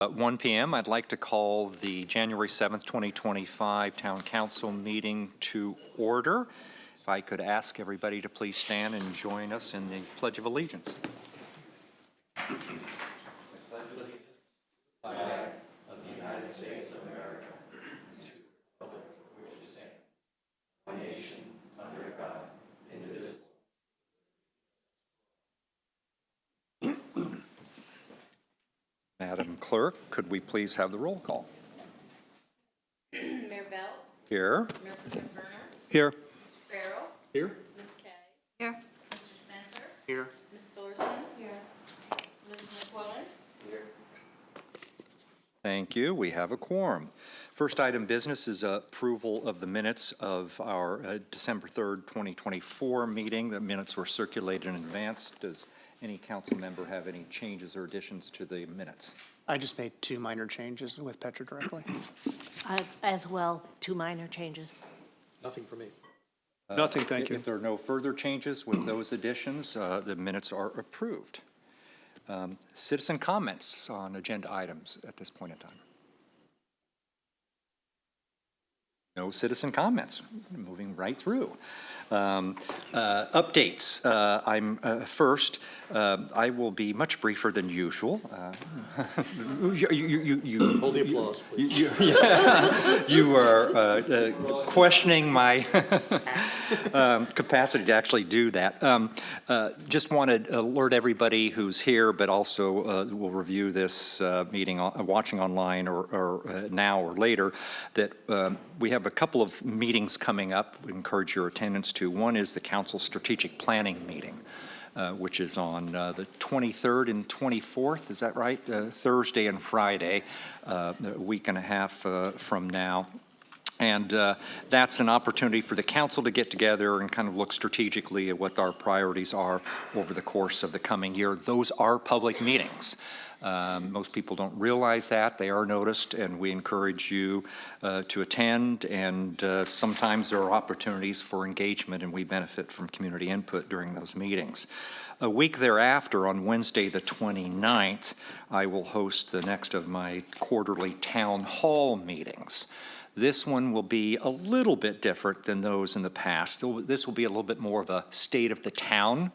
At 1 p.m., I'd like to call the January 7th, 2025 Town Council meeting to order. If I could ask everybody to please stand and join us in the Pledge of Allegiance. Madam Clerk, could we please have the roll call? Mayor Bell. Here. Mayor Pro Tem Turner. Here. Mr. Farrell. Here. Ms. Kay. Here. Mr. Spencer. Here. Ms. Tillerson. Here. Ms. McQuillan. Here. Thank you. We have a quorum. First item business is approval of the minutes of our December 3rd, 2024 meeting. The minutes were circulated in advance. Does any council member have any changes or additions to the minutes? I just made 2 minor changes with Petra directly. As well, 2 minor changes. Nothing for me. Nothing, thank you. If there are no further changes with those additions, the minutes are approved. Citizen comments on agenda items at this point in time? No citizen comments. Moving right through. Updates. First. I will be much briefer than usual. You Hold the applause, please. You are questioning my capacity to actually do that. Just want to alert everybody who's here, but also will review this meeting, watching online or now or later, that we have a couple of meetings coming up. We encourage your attendance to. One is the Council Strategic Planning meeting, which is on the 23rd and 24th, is that right? Thursday and Friday, a week and a half from now. And that's an opportunity for the council to get together and kind of look strategically at what our priorities are over the course of the coming year. Those are public meetings. Most people don't realize that. They are noticed, and we encourage you to attend, and sometimes there are opportunities for engagement, and we benefit from community input during those meetings. A week thereafter, on Wednesday the 29th, I will host the next of my quarterly town hall meetings. This one will be a little bit different than those in the past. This will be a little bit more of a state of the town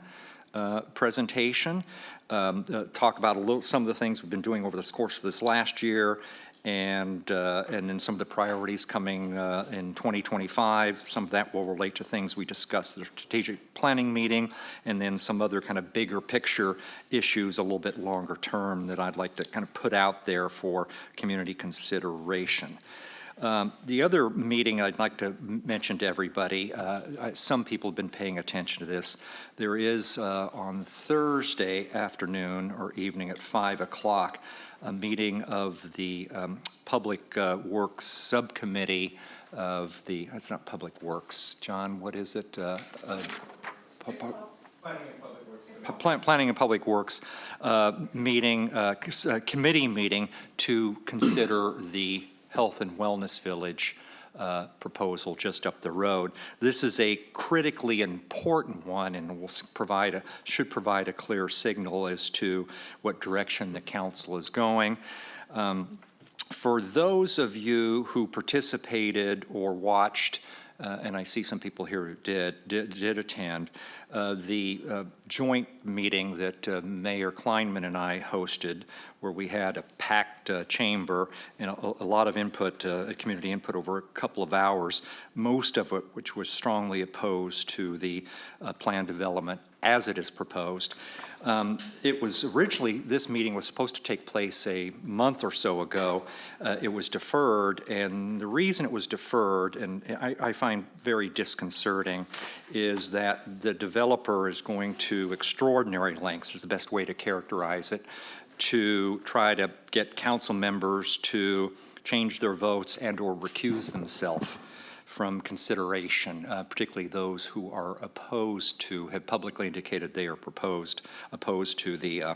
presentation. Talk about some of the things we've been doing over the course of this last year, and then some of the priorities coming in 2025. Some of that will relate to things we discussed at the strategic planning meeting, and then some other kind of bigger picture issues a little bit longer term that I'd like to kind of put out there for community consideration. The other meeting I'd like to mention to everybody, some people have been paying attention to this. There is on Thursday afternoon or evening at 5 o'clock a meeting of the Public Works Subcommittee of the, it's not Public Works, John, what is it? Planning and Public Works meeting, committee meeting to consider the Health and Wellness Village proposal just up the road. This is a critically important one, and will should provide a clear signal as to what direction the council is going. For those of you who participated or watched, and I see some people here who did attend, the joint meeting that Mayor Kleinman and I hosted, where we had a packed chamber and a lot of input, community input over a couple of hours, most of it which was strongly opposed to the plan development as it is proposed. It was originally, this meeting was supposed to take place a month or so ago. It was deferred, and the reason it was deferred, and I find very disconcerting, is that the developer is going to extraordinary lengths, is the best way to characterize it, to try to get council members to change their votes and or recuse themselves from consideration, particularly those who are opposed to, have publicly indicated they are opposed to the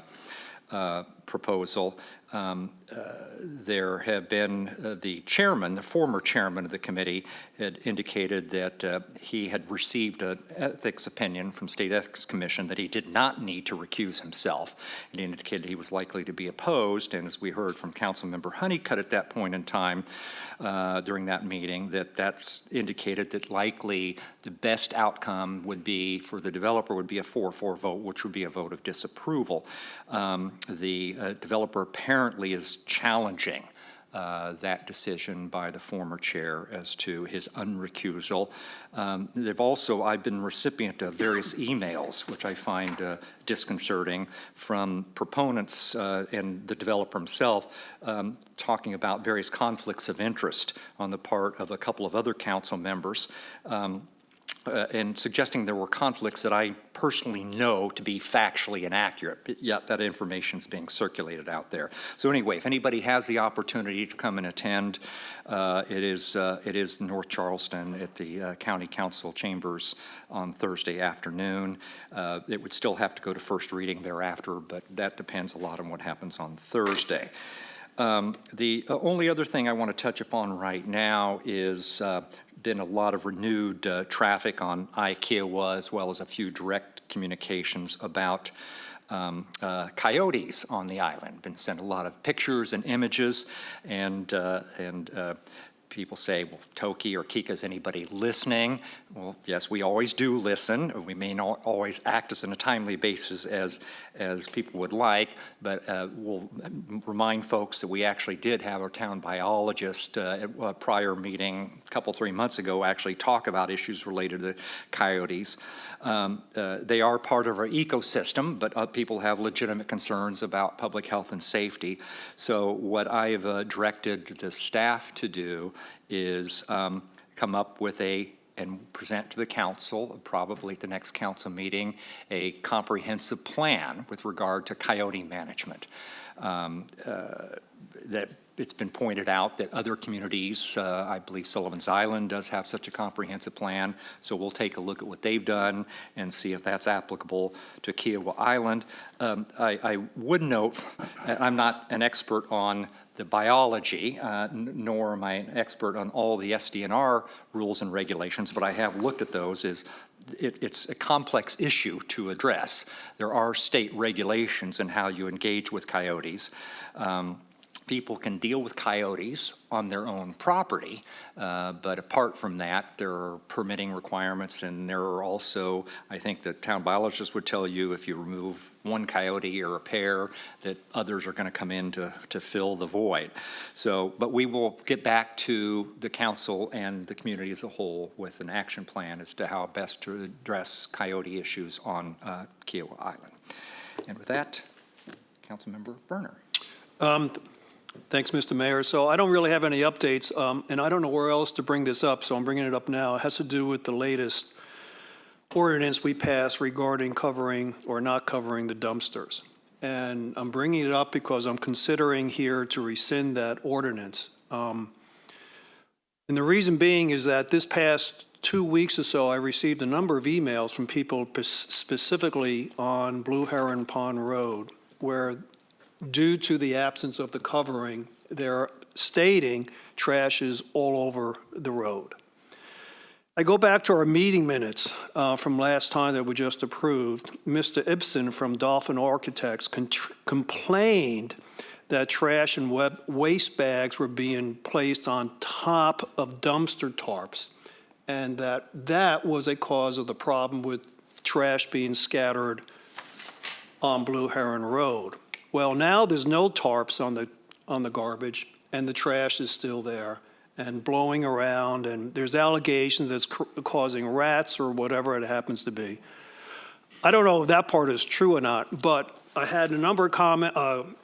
proposal. there have been the chairman, the former chairman of the committee, had indicated that he had received an ethics opinion from State Ethics Commission that he did not need to recuse himself. It indicated he was likely to be opposed, and as we heard from Councilmember Honeycutt at that point in time during that meeting, that's indicated that likely the best outcome would be for the developer would be a 4-4 vote, which would be a vote of disapproval. The developer apparently is challenging that decision by the former chair as to his unrecusal. I've been recipient of various emails, which I find disconcerting, from proponents and the developer himself talking about various conflicts of interest on the part of a couple of other council members. And suggesting there were conflicts that I personally know to be factually inaccurate, but yet that information is being circulated out there. So anyway, if anybody has the opportunity to come and attend, it is North Charleston at the County Council Chambers on Thursday afternoon. It would still have to go to first reading thereafter, but that depends a lot on what happens on Thursday. The only other thing I want to touch upon right now is been a lot of renewed traffic on I-Kiowa, as well as a few direct communications about coyotes on the island. Been sent a lot of pictures and images, and people say, well, TOKI or KIKA, is anybody listening? Well, yes, we always do listen. We may not always act as on a timely basis as people would like, but we'll remind folks that we actually did have our town biologist at a prior meeting a couple, 3 months ago actually talk about issues related to coyotes. They are part of our ecosystem, but people have legitimate concerns about public health and safety. So what I've directed the staff to do is come up with and present to the council, probably at the next council meeting, a comprehensive plan with regard to coyote management. That it's been pointed out that other communities, I believe Sullivan's Island does have such a comprehensive plan, so we'll take a look at what they've done and see if that's applicable to Kiowa Island. I would note, I'm not an expert on the biology, nor am I an expert on all the SDNR rules and regulations, but I have looked at those. It's a complex issue to address. There are state regulations in how you engage with coyotes. People can deal with coyotes on their own property, but apart from that, there are permitting requirements, and there are also, I think the town biologist would tell you, if you remove one coyote or a pair, that others are going to come in to fill the void. So, but we will get back to the council and the community as a whole with an action plan as to how best to address coyote issues on Kiowa Island. And with that, Councilmember Berner. Thanks, Mr. Mayor. So I don't really have any updates, and I don't know where else to bring this up, so I'm bringing it up now. It has to do with the latest ordinance we passed regarding covering or not covering the dumpsters. And I'm bringing it up because I'm considering here to rescind that ordinance. And the reason being is that this past 2 weeks or so, I received a number of emails from people specifically on Blue Heron Pond Road, where due to the absence of the covering, they're stating trash is all over the road. I go back to our meeting minutes from last time that we just approved. Mr. Ibsen from Dolphin Architects complained that trash and waste bags were being placed on top of dumpster tarps, and that was a cause of the problem with trash being scattered on Blue Heron Road. Well, now there's no tarps on the garbage, and the trash is still there and blowing around, and there's allegations that's causing rats or whatever it happens to be. I don't know if that part is true or not, but I had a number of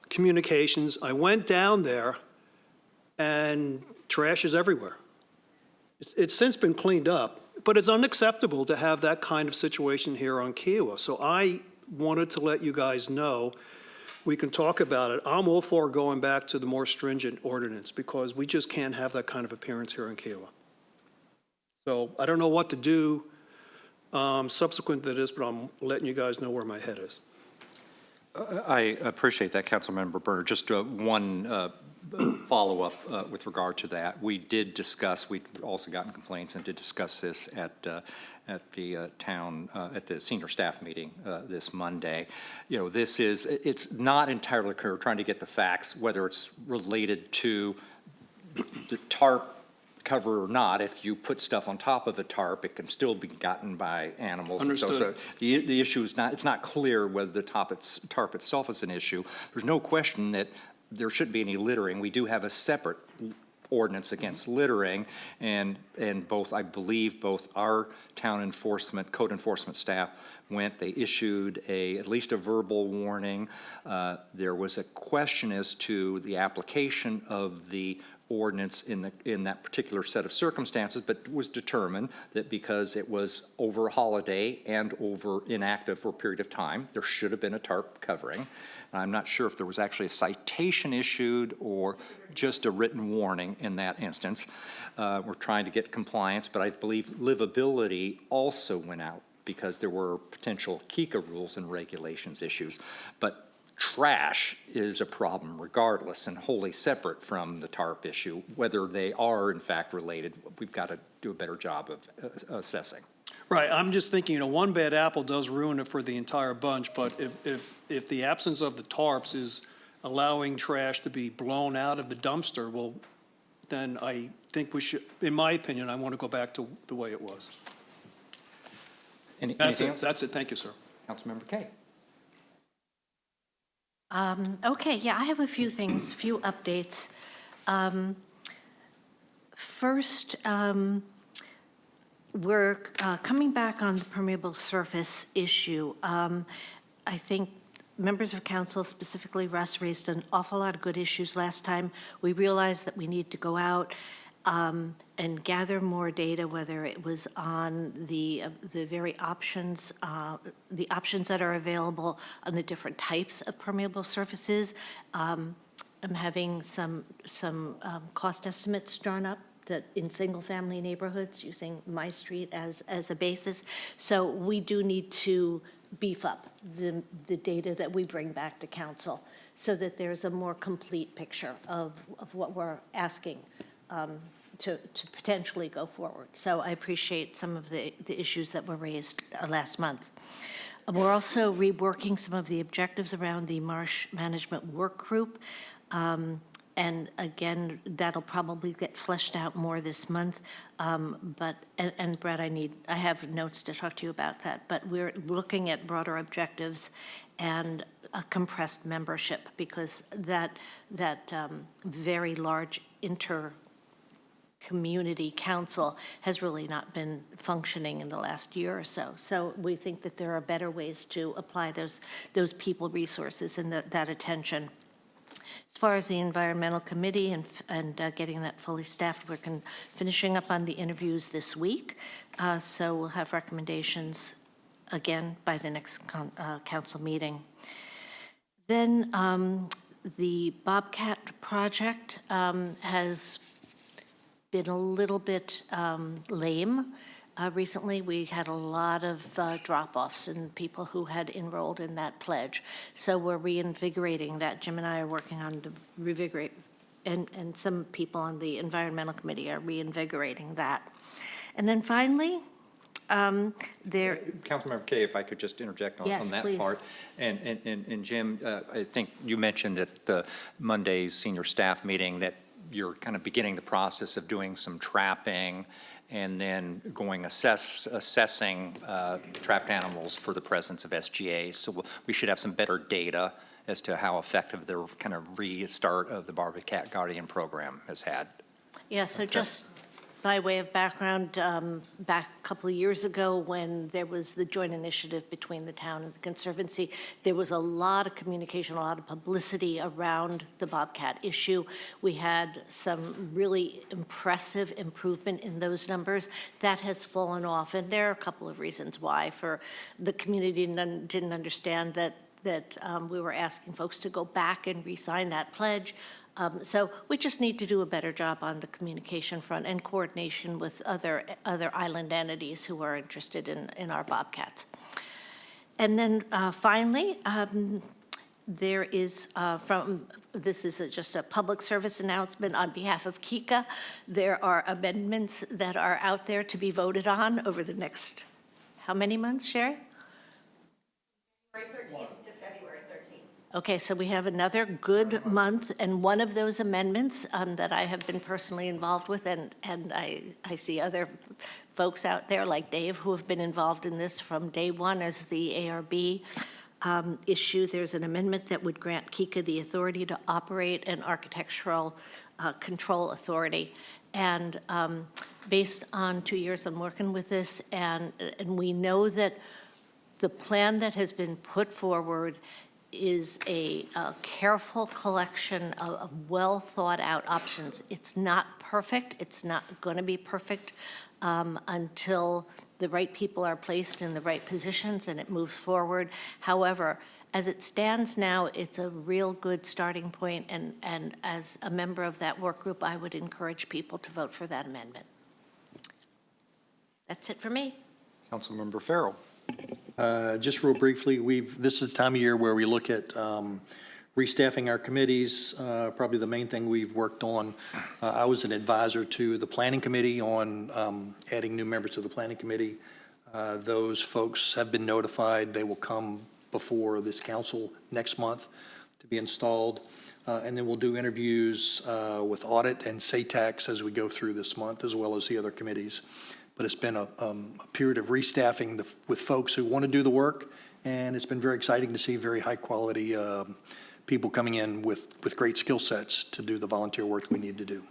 communications. I went down there, and trash is everywhere. It's since been cleaned up, but it's unacceptable to have that kind of situation here on Kiowa. So I wanted to let you guys know. We can talk about it. I'm all for going back to the more stringent ordinance because we just can't have that kind of appearance here in Kiowa. So I don't know what to do subsequent to this, but I'm letting you guys know where my head is. I appreciate that, Councilmember Berner. Just one follow-up with regard to that. We did discuss, we've also gotten complaints and did discuss this at the town, at the senior staff meeting this Monday. You know, it's not entirely clear, we're trying to get the facts, whether it's related to the tarp cover or not. If you put stuff on top of the tarp, it can still be gotten by animals. Understood. So the issue is not, it's not clear whether the tarp itself is an issue. There's no question that there shouldn't be any littering. We do have a separate ordinance against littering, and both, I believe, both our town enforcement, code enforcement staff went, they issued at least a verbal warning. There was a question as to the application of the ordinance in that particular set of circumstances, but it was determined that because it was over a holiday and over inactive for a period of time, there should have been a tarp covering. I'm not sure if there was actually a citation issued or just a written warning in that instance. We're trying to get compliance, but I believe livability also went out because there were potential KICA rules and regulations issues. But trash is a problem regardless and wholly separate from the tarp issue. Whether they are in fact related, we've got to do a better job of assessing. Right, I'm just thinking, you know, one bad apple does ruin it for the entire bunch, but if the absence of the tarps is allowing trash to be blown out of the dumpster, well, then I think we should, in my opinion, I want to go back to the way it was. Anything else? That's it, thank you, sir. Councilmember Kay. Okay, yeah, I have a few things, a few updates. First, we're coming back on the permeable surface issue. I think members of council, specifically Russ, raised an awful lot of good issues last time. We realized that we need to go out and gather more data, whether it was on the very options, the options that are available on the different types of permeable surfaces. I'm having some cost estimates drawn up that in single-family neighborhoods using my street as a basis. So we do need to beef up the data that we bring back to council so that there's a more complete picture of what we're asking to potentially go forward. So I appreciate some of the issues that were raised last month. We're also reworking some of the objectives around the marsh management work group. And again, that'll probably get fleshed out more this month. But Brett, I have notes to talk to you about that. But we're looking at broader objectives and a compressed membership because that very large community council has really not been functioning in the last year or so. So we think that there are better ways to apply those people resources and that attention. As far as the environmental committee and getting that fully staffed, we're finishing up on the interviews this week. So we'll have recommendations again by the next council meeting. Then the Bobcat project has been a little bit lame. Recently, we had a lot of drop-offs and people who had enrolled in that pledge. So we're reinvigorating that. Jim and I are working on the revigorate, and some people on the environmental committee are reinvigorating that. And then finally, Councilmember Kay, if I could just interject on, Yes, on that please. part. And Jim, I think you mentioned at the Monday's senior staff meeting that you're kind of beginning the process of doing some trapping and then going assessing trapped animals for the presence of SGAs. So we should have some better data as to how effective the kind of restart of the Bobcat Guardian program has had. Yeah, so just by way of background, back a couple of years ago when there was the joint initiative between the town and the Conservancy, there was a lot of communication, a lot of publicity around the Bobcat issue. We had some really impressive improvement in those numbers. That has fallen off, and there are a couple of reasons why. For the community didn't understand that we were asking folks to go back and re-sign that pledge. So we just need to do a better job on the communication front and coordination with other island entities who are interested in our bobcats. And then finally, There is, this is just a public service announcement on behalf of KICA. There are amendments that are out there to be voted on over the next, how many months, Sherry? January 13th to February 13th. Okay, so we have another good month, and one of those amendments that I have been personally involved with, and I see other folks out there like Dave who have been involved in this from day one as the ARB issue. There's an amendment that would grant KICA the authority to operate an architectural control authority. And based on 2 years I'm working with this, and we know that the plan that has been put forward is a careful collection of well-thought-out options. It's not perfect. It's not going to be perfect until the right people are placed in the right positions and it moves forward. However, as it stands now, it's a real good starting point, and as a member of that work group, I would encourage people to vote for that amendment. That's it for me. Councilmember Farrell. Just real briefly, this is the time of year where we look at restaffing our committees. Probably the main thing we've worked on. I was an advisor to the Planning Committee on adding new members to the Planning Committee. Those folks have been notified. They will come before this council next month to be installed. And then we'll do interviews with Audit and SATAX as we go through this month, as well as the other committees. But it's been a period of restaffing with folks who want to do the work, and it's been very exciting to see very high-quality people coming in with great skill sets to do the volunteer work we need to do.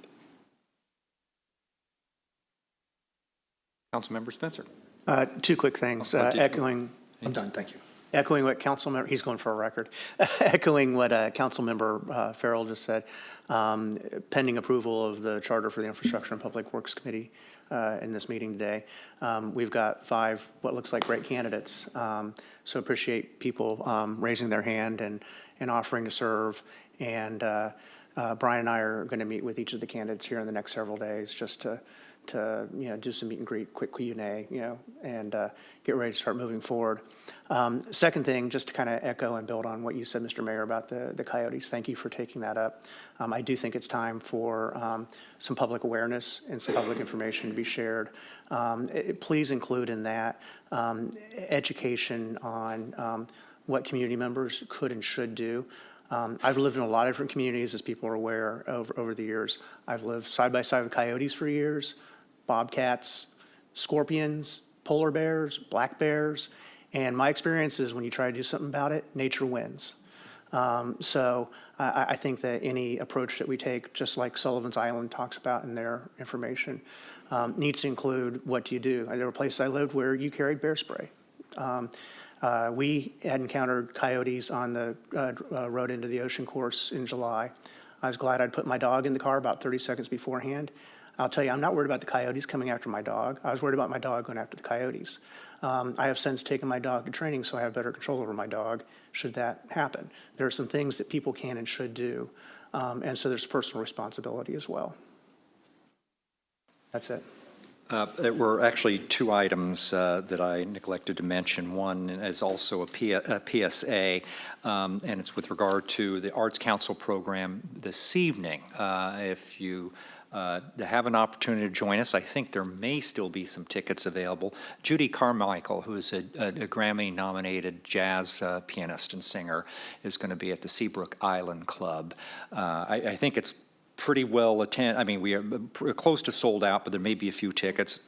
Councilmember Spencer. Two quick things, echoing. I'm done, thank you. Echoing what Councilmember, he's going for a record, echoing what Councilmember Farrell just said, pending approval of the charter for the Infrastructure and Public Works Committee in this meeting today. We've got 5 what looks like great candidates, so appreciate people raising their hand and offering to serve. And Brian and I are going to meet with each of the candidates here in the next several days just to do some meet and greet, quick Q&A, and get ready to start moving forward. Second thing, just to kind of echo and build on what you said, Mr. Mayor, about the coyotes. Thank you for taking that up. I do think it's time for some public awareness and some public information to be shared. Please include in that education on what community members could and should do. I've lived in a lot of different communities, as people are aware, over the years. I've lived side by side with coyotes for years, bobcats, scorpions, polar bears, black bears, and my experience is when you try to do something about it, nature wins. So I think that any approach that we take, just like Sullivan's Island talks about in their information, needs to include what do you do. There were places I lived where you carried bear spray. We had encountered coyotes on the road into the ocean course in July. I was glad I'd put my dog in the car about 30 seconds beforehand. I'll tell you, I'm not worried about the coyotes coming after my dog. I was worried about my dog going after the coyotes. I have since taken my dog to training so I have better control over my dog should that happen. There are some things that people can and should do, and so there's personal responsibility as well. That's it. There were actually 2 items that I neglected to mention. One is also a PSA, and it's with regard to the Arts Council program this evening. If you have an opportunity to join us, I think there may still be some tickets available. Judy Carmichael, who is a Grammy-nominated jazz pianist and singer, is going to be at the Seabrook Island Club. I think it's pretty well attended. I mean, we are close to sold out, but there may be a few tickets.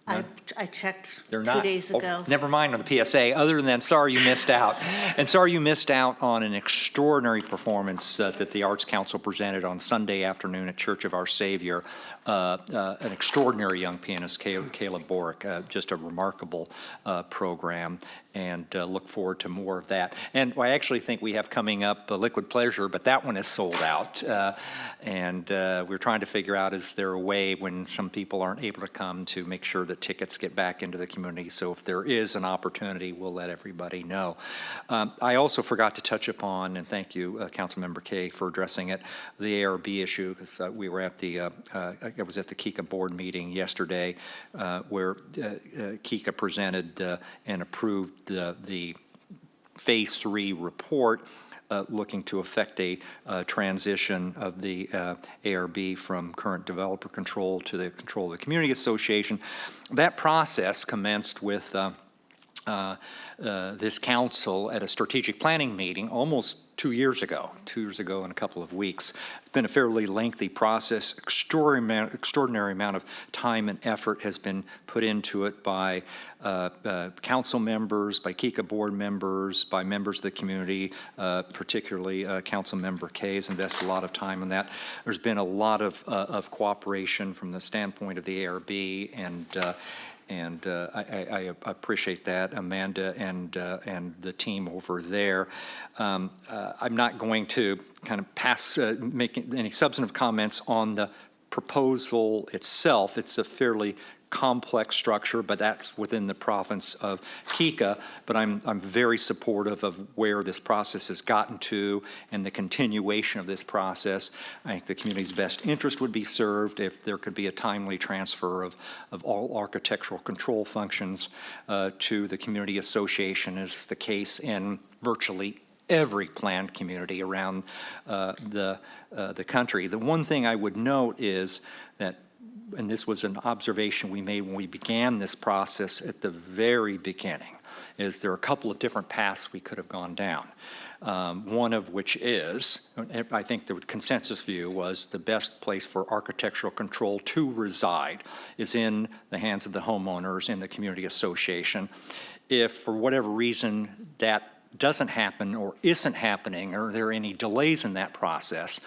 I checked They're 2 not. days Oh, ago. never mind on the PSA. Other than that, sorry you missed out. And sorry you missed out on an extraordinary performance that the Arts Council presented on Sunday afternoon at Church of Our Savior. An extraordinary young pianist, Caleb Borick, just a remarkable program, and look forward to more of that. And I actually think we have coming up Liquid Pleasure, but that one is sold out. And we're trying to figure out, is there a way when some people aren't able to come to make sure that tickets get back into the community? So if there is an opportunity, we'll let everybody know. I also forgot to touch upon, and thank you, Councilmember Kaye, for addressing it, the ARB issue, because we were at the I was at the KICA board meeting yesterday where KICA presented and approved the Phase 3 report. looking to effect a transition of the ARB from current developer control to the control of the community association. That process commenced with this council at a strategic planning meeting almost 2 years ago in a couple of weeks. It's been a fairly lengthy process. Extraordinary amount of time and effort has been put into it by council members, by KICA board members, by members of the community, particularly Council Member Kay has invested a lot of time in that. There's been a lot of cooperation from the standpoint of the ARB, and I appreciate that, Amanda and the team over there. I'm not going to kind of make any substantive comments on the proposal itself. It's a fairly complex structure, but that's within the province of KICA. But I'm very supportive of where this process has gotten to and the continuation of this process. I think the community's best interest would be served if there could be a timely transfer of all architectural control functions to the community association, as the case in virtually every planned community around the country. The one thing I would note is that, and this was an observation we made when we began this process at the very beginning, is there are a couple of different paths we could have gone down. One of which is, I think the consensus view was the best place for architectural control to reside is in the hands of the homeowners in the community association. If for whatever reason that doesn't happen or isn't happening, or there are any delays in that process,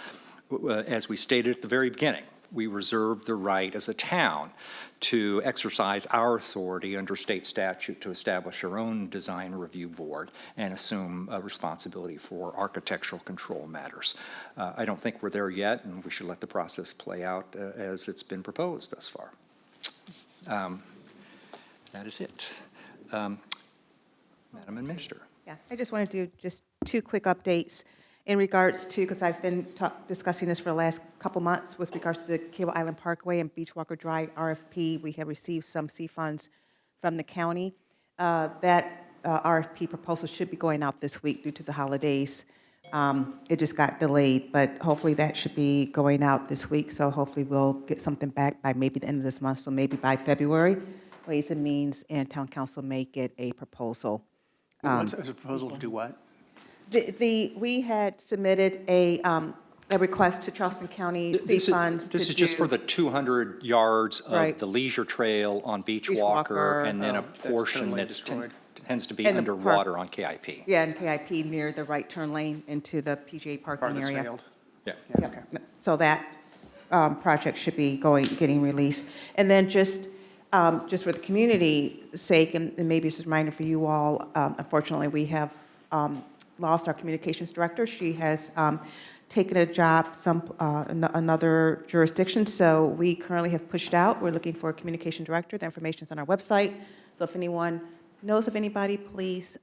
as we stated at the very beginning, we reserve the right as a town to exercise our authority under state statute to establish our own design review board and assume responsibility for architectural control matters. I don't think we're there yet, and we should let the process play out as it's been proposed thus far. That is it. Madam Administrator. Yeah, I just wanted to do just 2 quick updates in regards to, because I've been discussing this for the last couple months with regards to the Cable Island Parkway and Beachwalker Drive RFP. We have received some C funds from the county. That RFP proposal should be going out this week due to the holidays. It just got delayed, but hopefully that should be going out this week. So hopefully we'll get something back by maybe the end of this month. So maybe by February, Ways and Means and Town Council may get a proposal. What's a proposal to do what? We had submitted a request to Charleston County C funds to do. This is just for the 200 yards of Right. the leisure trail on Beachwalker, Beachwalker, and then a that's portion totally that destroyed. tends to be And the underwater park. on KIP. Yeah, in KIP near the right turn lane into the PGA Part parking that's area. failed? Yeah. Yeah, okay. So that project should be getting released. And then just for the community's sake, and maybe it's a reminder for you all, unfortunately, we have lost our communications director. She has taken a job another jurisdiction, so we currently have pushed out. We're looking for a communication director. The information's on our website. So if anyone knows of anybody, please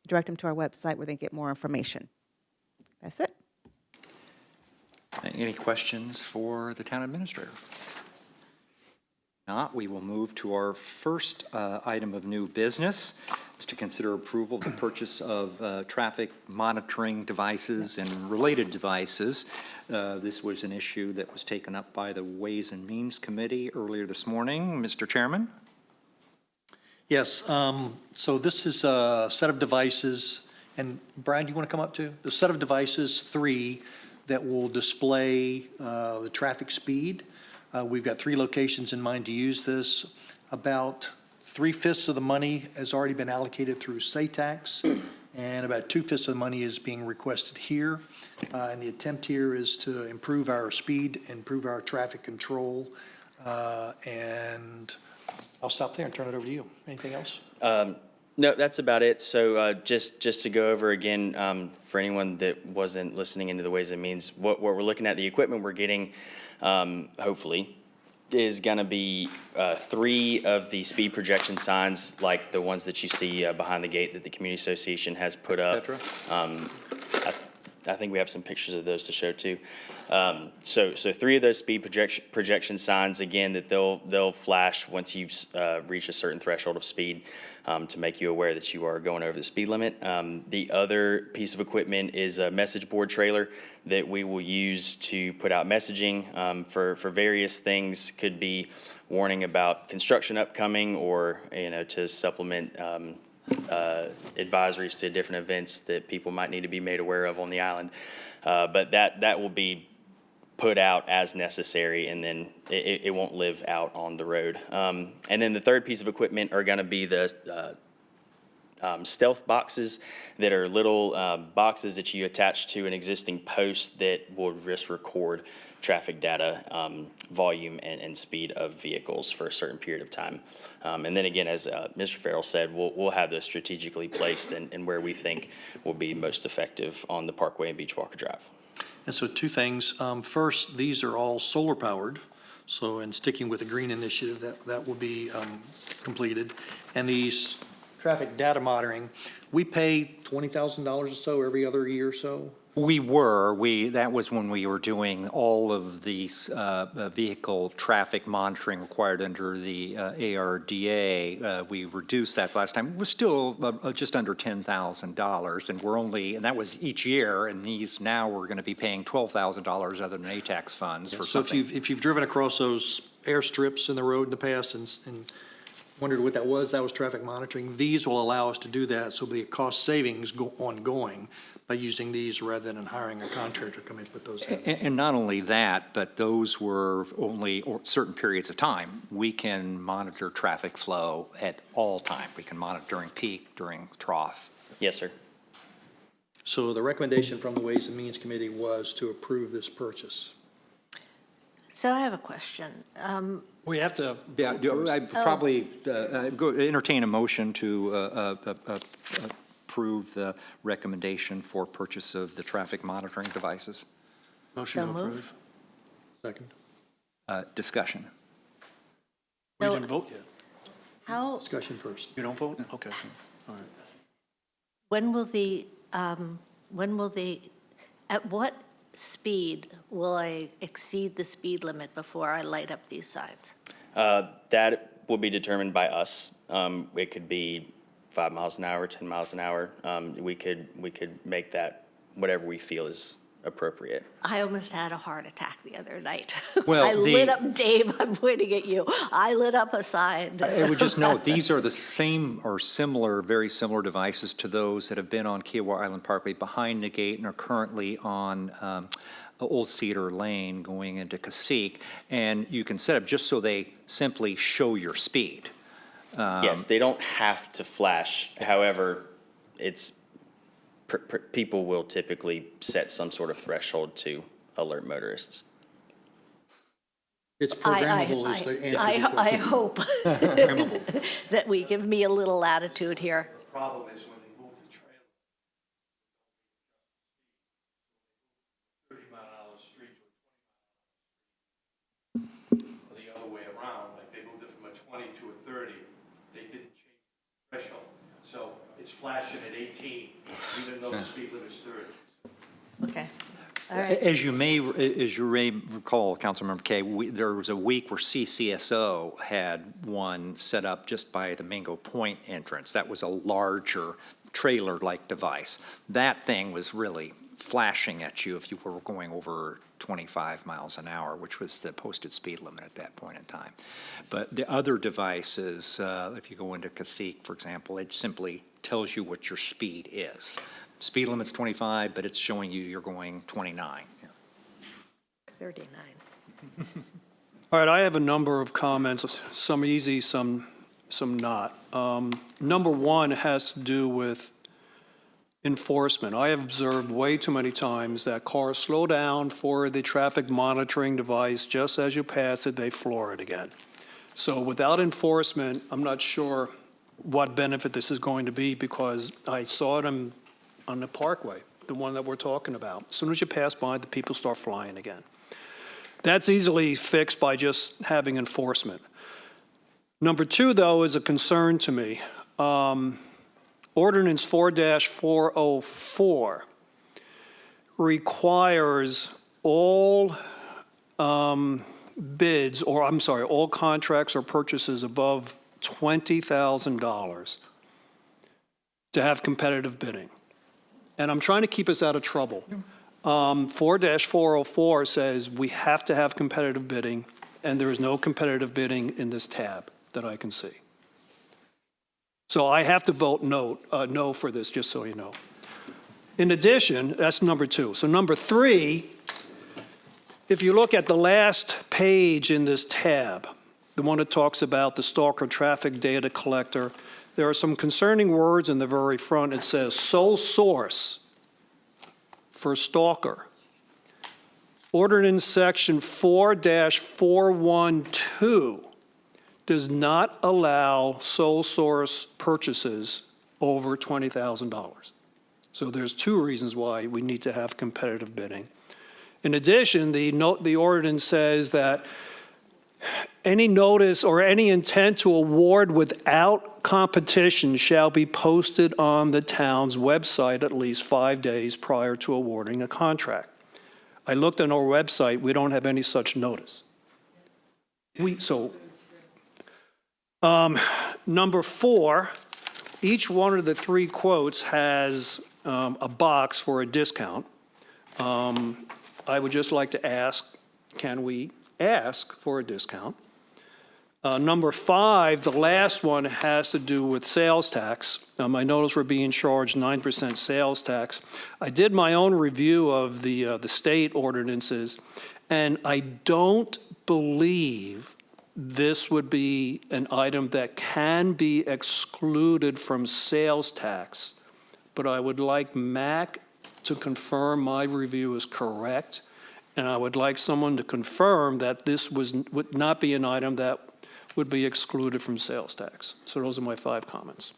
direct them to our website where they get more information. That's it. Any questions for the town administrator? Not, we will move to our first item of new business. It's to consider approval of the purchase of traffic monitoring devices and related devices. This was an issue that was taken up by the Ways and Means Committee earlier this morning. Mr. Chairman? Yes, so this is a set of devices, and Brian, do you want to come up too? The set of devices, 3, that will display the traffic speed. We've got 3 locations in mind to use this. About 3/5 of the money has already been allocated through SATAX, and about 2/5 of the money is being requested here. And the attempt here is to improve our speed, improve our traffic control, and I'll stop there and turn it over to you. Anything else? No, that's about it. So just to go over again, for anyone that wasn't listening into the Ways and Means, what we're looking at, the equipment we're getting, hopefully, is going to be 3 of the speed projection signs, like the ones that you see behind the gate that the Community Association has put up. I think we have some pictures of those to show too. So 3 of those speed projection signs, again, that they'll flash once you reach a certain threshold of speed to make you aware that you are going over the speed limit. The other piece of equipment is a message board trailer that we will use to put out messaging for various things. Could be warning about construction upcoming, or to supplement advisories to different events that people might need to be made aware of on the island. But that will be put out as necessary, and then it won't live out on the road. And then the third piece of equipment are going to be the stealth boxes that are little boxes that you attach to an existing post that will just record traffic data, volume, and speed of vehicles for a certain period of time. And then again, as Mr. Farrell said, we'll have those strategically placed and where we think will be most effective on the Parkway and Beachwalker Drive. And so 2 things. First, these are all solar powered. So in sticking with the green initiative, that will be completed. And these traffic data monitoring, we pay $20,000 or so every other year or so. That was when we were doing all of these vehicle traffic monitoring required under the ARDA. We reduced that last time. It was still just under $10,000, and that was each year, and these now we're going to be paying $12,000 other than ATAX funds for So something. if you've driven across those airstrips in the road in the past and wondered what that was traffic monitoring. These will allow us to do that, so the cost savings go ongoing by using these rather than hiring a contractor to come in and put those in. And not only that, but those were only certain periods of time. We can monitor traffic flow at all time. We can monitor during peak, during trough. Yes, sir. So the recommendation from the Ways and Means Committee was to approve this purchase. So I have a question. We have to. Yeah, I'd probably entertain a motion to approve the recommendation for purchase of the traffic monitoring devices. Motion to So move. approve. Second. Discussion. We So- didn't vote yet. How, Discussion first. You don't vote? Okay. All right. when will at what speed will I exceed the speed limit before I light up these signs? That will be determined by us. It could be 5 miles an hour, 10 miles an hour. We could make that whatever we feel is appropriate. I almost had a heart attack the other night. Well, I lit up, Dave, I'm pointing at you. I lit up a sign. I would just note, these are the same or similar, very similar devices to those that have been on Kiowa Island Parkway behind the gate and are currently on Old Cedar Lane going into Cassique. And you can set up just so they simply show your speed. Yes, they don't have to flash. However, it's people will typically set some sort of threshold to alert motorists. It's programmable is the answer to the I question. hope Programmable. that we give me a little latitude here. Problem is when they move the trailer, 30-mile-an-hour street to a 20-mile-an-hour street, or the other way around, like they moved it from a 20 to a 30, they didn't change the threshold. So it's flashing at 18, even though the speed limit's 30. Okay, all right. As you may recall, Councilmember Kay, there was a week where CCSO had one set up just by the Mingo Point entrance. That was a larger trailer-like device. That thing was really flashing at you if you were going over 25 miles an hour, which was the posted speed limit at that point in time. But the other devices, if you go into Cassique, for example, it simply tells you what your speed is. Speed limit's 25, but it's showing you you're going 29. 39. All right, I have a number of comments, some easy, some not. Number one has to do with enforcement. I have observed way too many times that cars slow down for the traffic monitoring device. Just as you pass it, they floor it again. So without enforcement, I'm not sure what benefit this is going to be, because I saw it on the Parkway, the one that we're talking about. As soon as you pass by, the people start flying again. That's easily fixed by just having enforcement. Number two, though, is a concern to me. Ordinance 4-404 requires all bids, or I'm sorry, all contracts or purchases above $20,000 to have competitive bidding. And I'm trying to keep us out of trouble. 4-404 says we have to have competitive bidding, and there is no competitive bidding in this tab that I can see. So I have to vote no for this, just so you know. In addition, that's number 2. So number 3, if you look at the last page in this tab, the one that talks about the stalker traffic data collector, there are some concerning words in the very front. It says sole source for stalker. Ordinance section 4-412 does not allow sole source purchases over $20,000. So there's 2 reasons why we need to have competitive bidding. In addition, the ordinance says that any notice or any intent to award without competition shall be posted on the town's website at least 5 days prior to awarding a contract. I looked on our website, we don't have any such notice. Number 4, each one of the 3 quotes has a box for a discount. I would just like to ask, can we ask for a discount? Number 5, the last one has to do with sales tax. I noticed we're being charged 9% sales tax. I did my own review of the state ordinances, and I don't believe this would be an item that can be excluded from sales tax. But I would like Mac to confirm my review is correct, and I would like someone to confirm that this would not be an item that would be excluded from sales tax. So those are my 5 comments.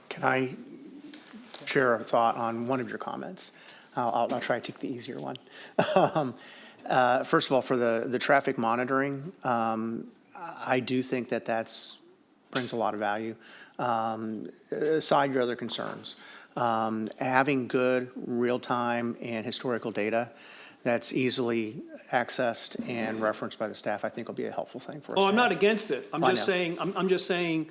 Can I share a thought on one of your comments? I'll try to take the easier one. First of all, for the traffic monitoring, I do think that brings a lot of value. Aside your other concerns, having good real-time and historical data that's easily accessed and referenced by the staff, I think will be a helpful thing for us. Oh, I'm to not have. against it. I'm I just know. saying, I'm just saying,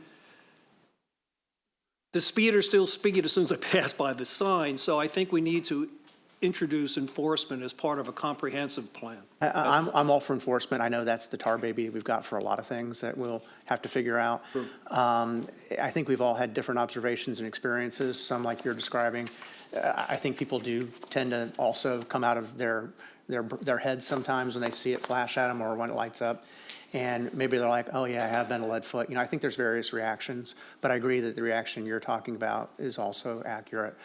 the speeder's still speed as soon as I pass by the sign, so I think we need to introduce enforcement as part of a comprehensive plan. I'm all for enforcement. I know that's the tar baby we've got for a lot of things that we'll have to figure out. I think we've all had different observations and experiences, some like you're describing. I think people do tend to also come out of their heads sometimes when they see it flash at them or when it lights up. And maybe they're like, oh yeah, I have been a lead foot. I think there's various reactions, but I agree that the reaction you're talking about is also accurate.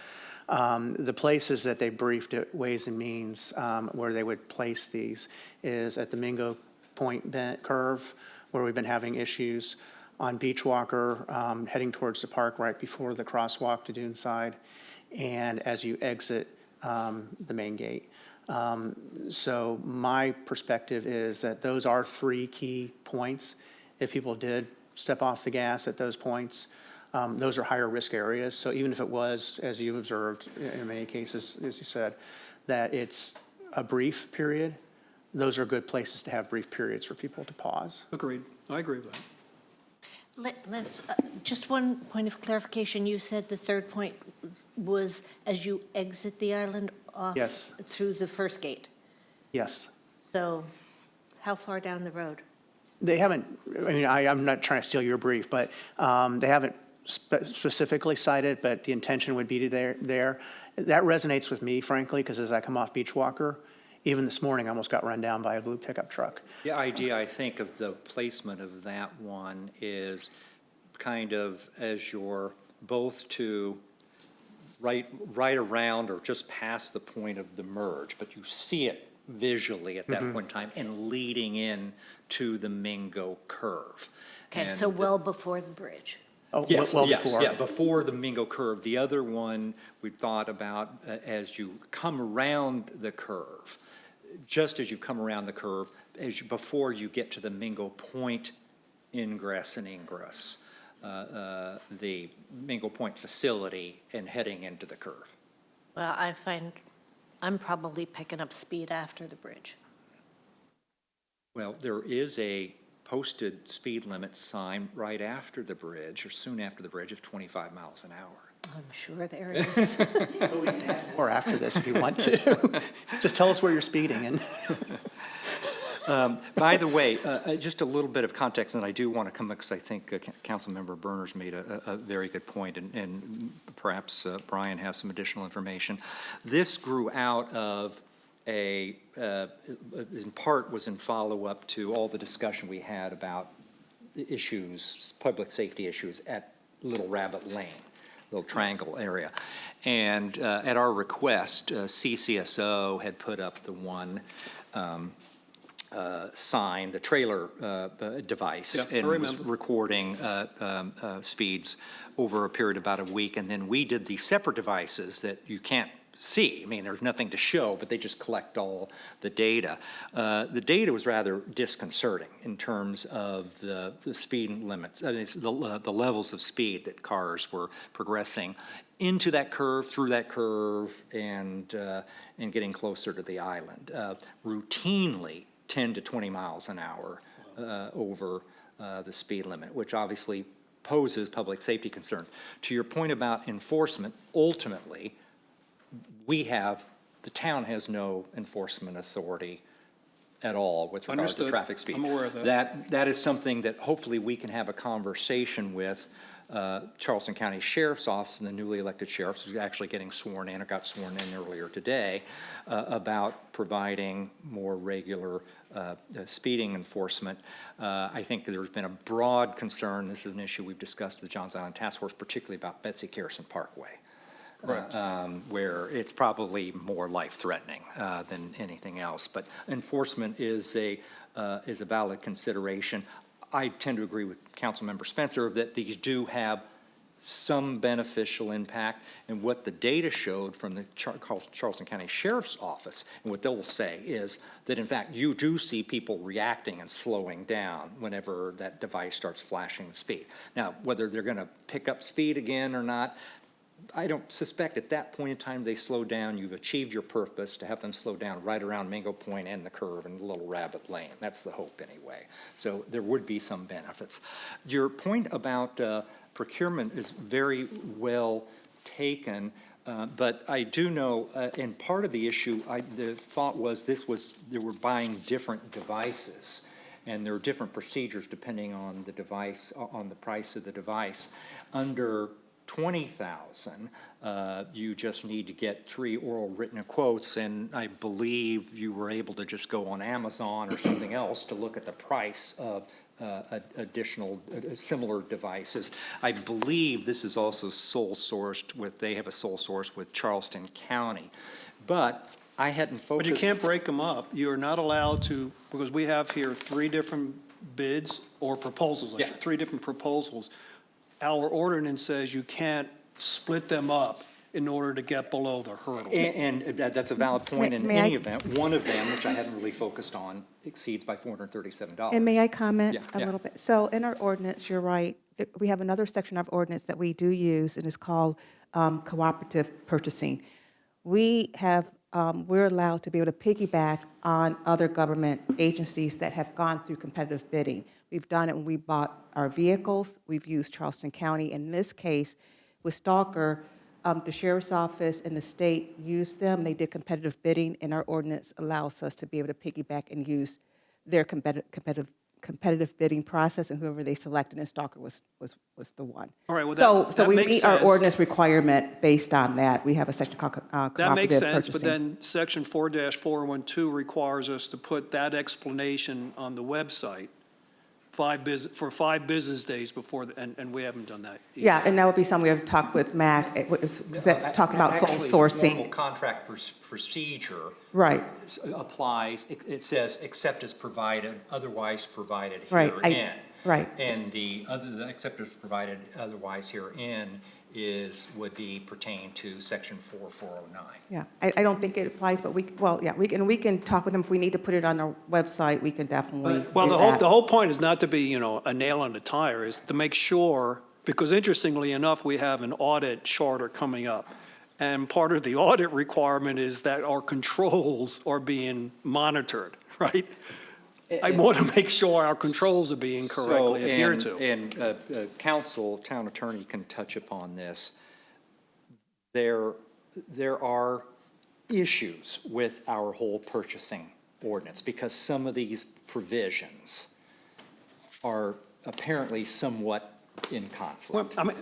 The places that they briefed at Ways and Means where they would place these is at the Mingo Point bent curve, where we've been having issues, on Beachwalker, heading towards the park right before the crosswalk to Duneside, and as you exit the main gate. So my perspective is that those are 3 key points. If people did step off the gas at those points, those are higher risk areas. So even if it was, as you've observed in many cases, as you said, that it's a brief period, those are good places to have brief periods for people to pause. Agreed. I agree with that. Let's, just one point of clarification. You said the third point was as you exit the island off Yes. through the first gate. Yes. So how far down the road? They haven't, I'm not trying to steal your brief, but they haven't specifically cited, but the intention would be to there. That resonates with me, frankly, because as I come off Beachwalker, even this morning, I almost got run down by a blue pickup truck. The idea, I think, of the placement of that one is kind of as you're both to right around or just past the point of the merge, but you see it visually at that point in time and leading in to the Mingo curve. Okay, so And well before the bridge. Oh, Yes, well yes, before. yeah, before the Mingo curve. The other one we thought about as you come around the curve, just as you come around the curve, before you get to the Mingo Point ingress and ingress, the Mingo Point facility and heading into the curve. Well, I find I'm probably picking up speed after the bridge. Well, there is a posted speed limit sign right after the bridge, or soon after the bridge, of 25 miles an hour. I'm sure there is. Or after this, if you want to. Just tell us where you're speeding and. By the way, just a little bit of context, and I do want to come, because I think Councilmember Berners made a very good point, and perhaps Brian has some additional information. This grew out of in part was in follow-up to all the discussion we had about the issues, public safety issues at Little Rabbit Lane, Little Triangle area. And at our request, CCSO had put up the one sign, the trailer device, Yeah, I and was remember. recording speeds over a period of about a week. And then we did the separate devices that you can't see. I mean, there's nothing to show, but they just collect all the data. The data was rather disconcerting in terms of the speed limits, I mean, the levels of speed that cars were progressing into that curve, through that curve, and getting closer to the island. Routinely 10 to 20 miles an hour over the speed limit, which obviously poses public safety concerns. To your point about enforcement, ultimately, the town has no enforcement authority at all with regard to Understood. traffic speed. I'm aware of that. That is something that hopefully we can have a conversation with Charleston County Sheriff's Office and the newly elected sheriffs, who's actually getting sworn in or got sworn in earlier today, about providing more regular speeding enforcement. I think there's been a broad concern, this is an issue we've discussed with the Johns Island Task Force, particularly about Betsy Carson Parkway. Where it's probably more life-threatening than anything else. But enforcement is a valid consideration. I tend to agree with Councilmember Spencer that these do have some beneficial impact. And what the data showed from the Charleston County Sheriff's Office, and what they'll say is that, in fact, you do see people reacting and slowing down whenever that device starts flashing the speed. Now, whether they're going to pick up speed again or not, I don't suspect at that point in time they slow down. You've achieved your purpose to have them slow down right around Mingo Point and the curve and Little Rabbit Lane. That's the hope anyway. So there would be some benefits. Your point about procurement is very well taken, but I do know, and part of the issue, the thought was they were buying different devices, and there are different procedures depending on the device, on the price of the device. Under 20,000, you just need to get 3 oral written quotes, and I believe you were able to just go on Amazon or something else to look at the price of additional similar devices. I believe this is also sole sourced with, they have a sole source with Charleston County, but I hadn't focused. But you can't break them up. You're not allowed to, because we have here 3 different bids or proposals, Yeah. 3 different proposals. Our ordinance says you can't split them up in order to get below the hurdle. And that's a valid point in May I- any event. One of them, which I hadn't really focused on, exceeds by $437. And may I comment Yeah, a yeah. little bit? So in our ordinance, you're right, we have another section of ordinance that we do use, and it's called cooperative purchasing. We have, we're allowed to be able to piggyback on other government agencies that have gone through competitive bidding. We've done it when we bought our vehicles. We've used Charleston County. In this case, with Stalker, the sheriff's office and the state used them. They did competitive bidding, and our ordinance allows us to be able to piggyback and use their competitive bidding process, and whoever they selected, and Stalker was the one. All right, well, So that we makes meet our sense. ordinance requirement based on that. We have a section called cooperative That makes purchasing. sense, but then section 4-412 requires us to put that explanation on the website for 5 business days before, and we haven't done that. either. Yeah, and that would be something we have talked with MAC, because that's talking about sole Actually, normal sourcing. contract procedure Right, applies, it says, except as provided, otherwise provided Right, herein. right. And the except as provided otherwise herein would be pertain to section 4409. yeah. I don't think it applies, but we can talk with them. If we need to put it on our website, we can definitely Well, do the that. whole point is not to be, a nail on the tire, is to make sure, because interestingly enough, we have an audit charter coming up. And part of the audit requirement is that our controls are being monitored, right? I want to make sure our controls are being correctly adhered to. And council, town attorney can touch upon this. There are issues with our whole purchasing ordinance because some of these provisions are apparently somewhat in Well, conflict. I mean,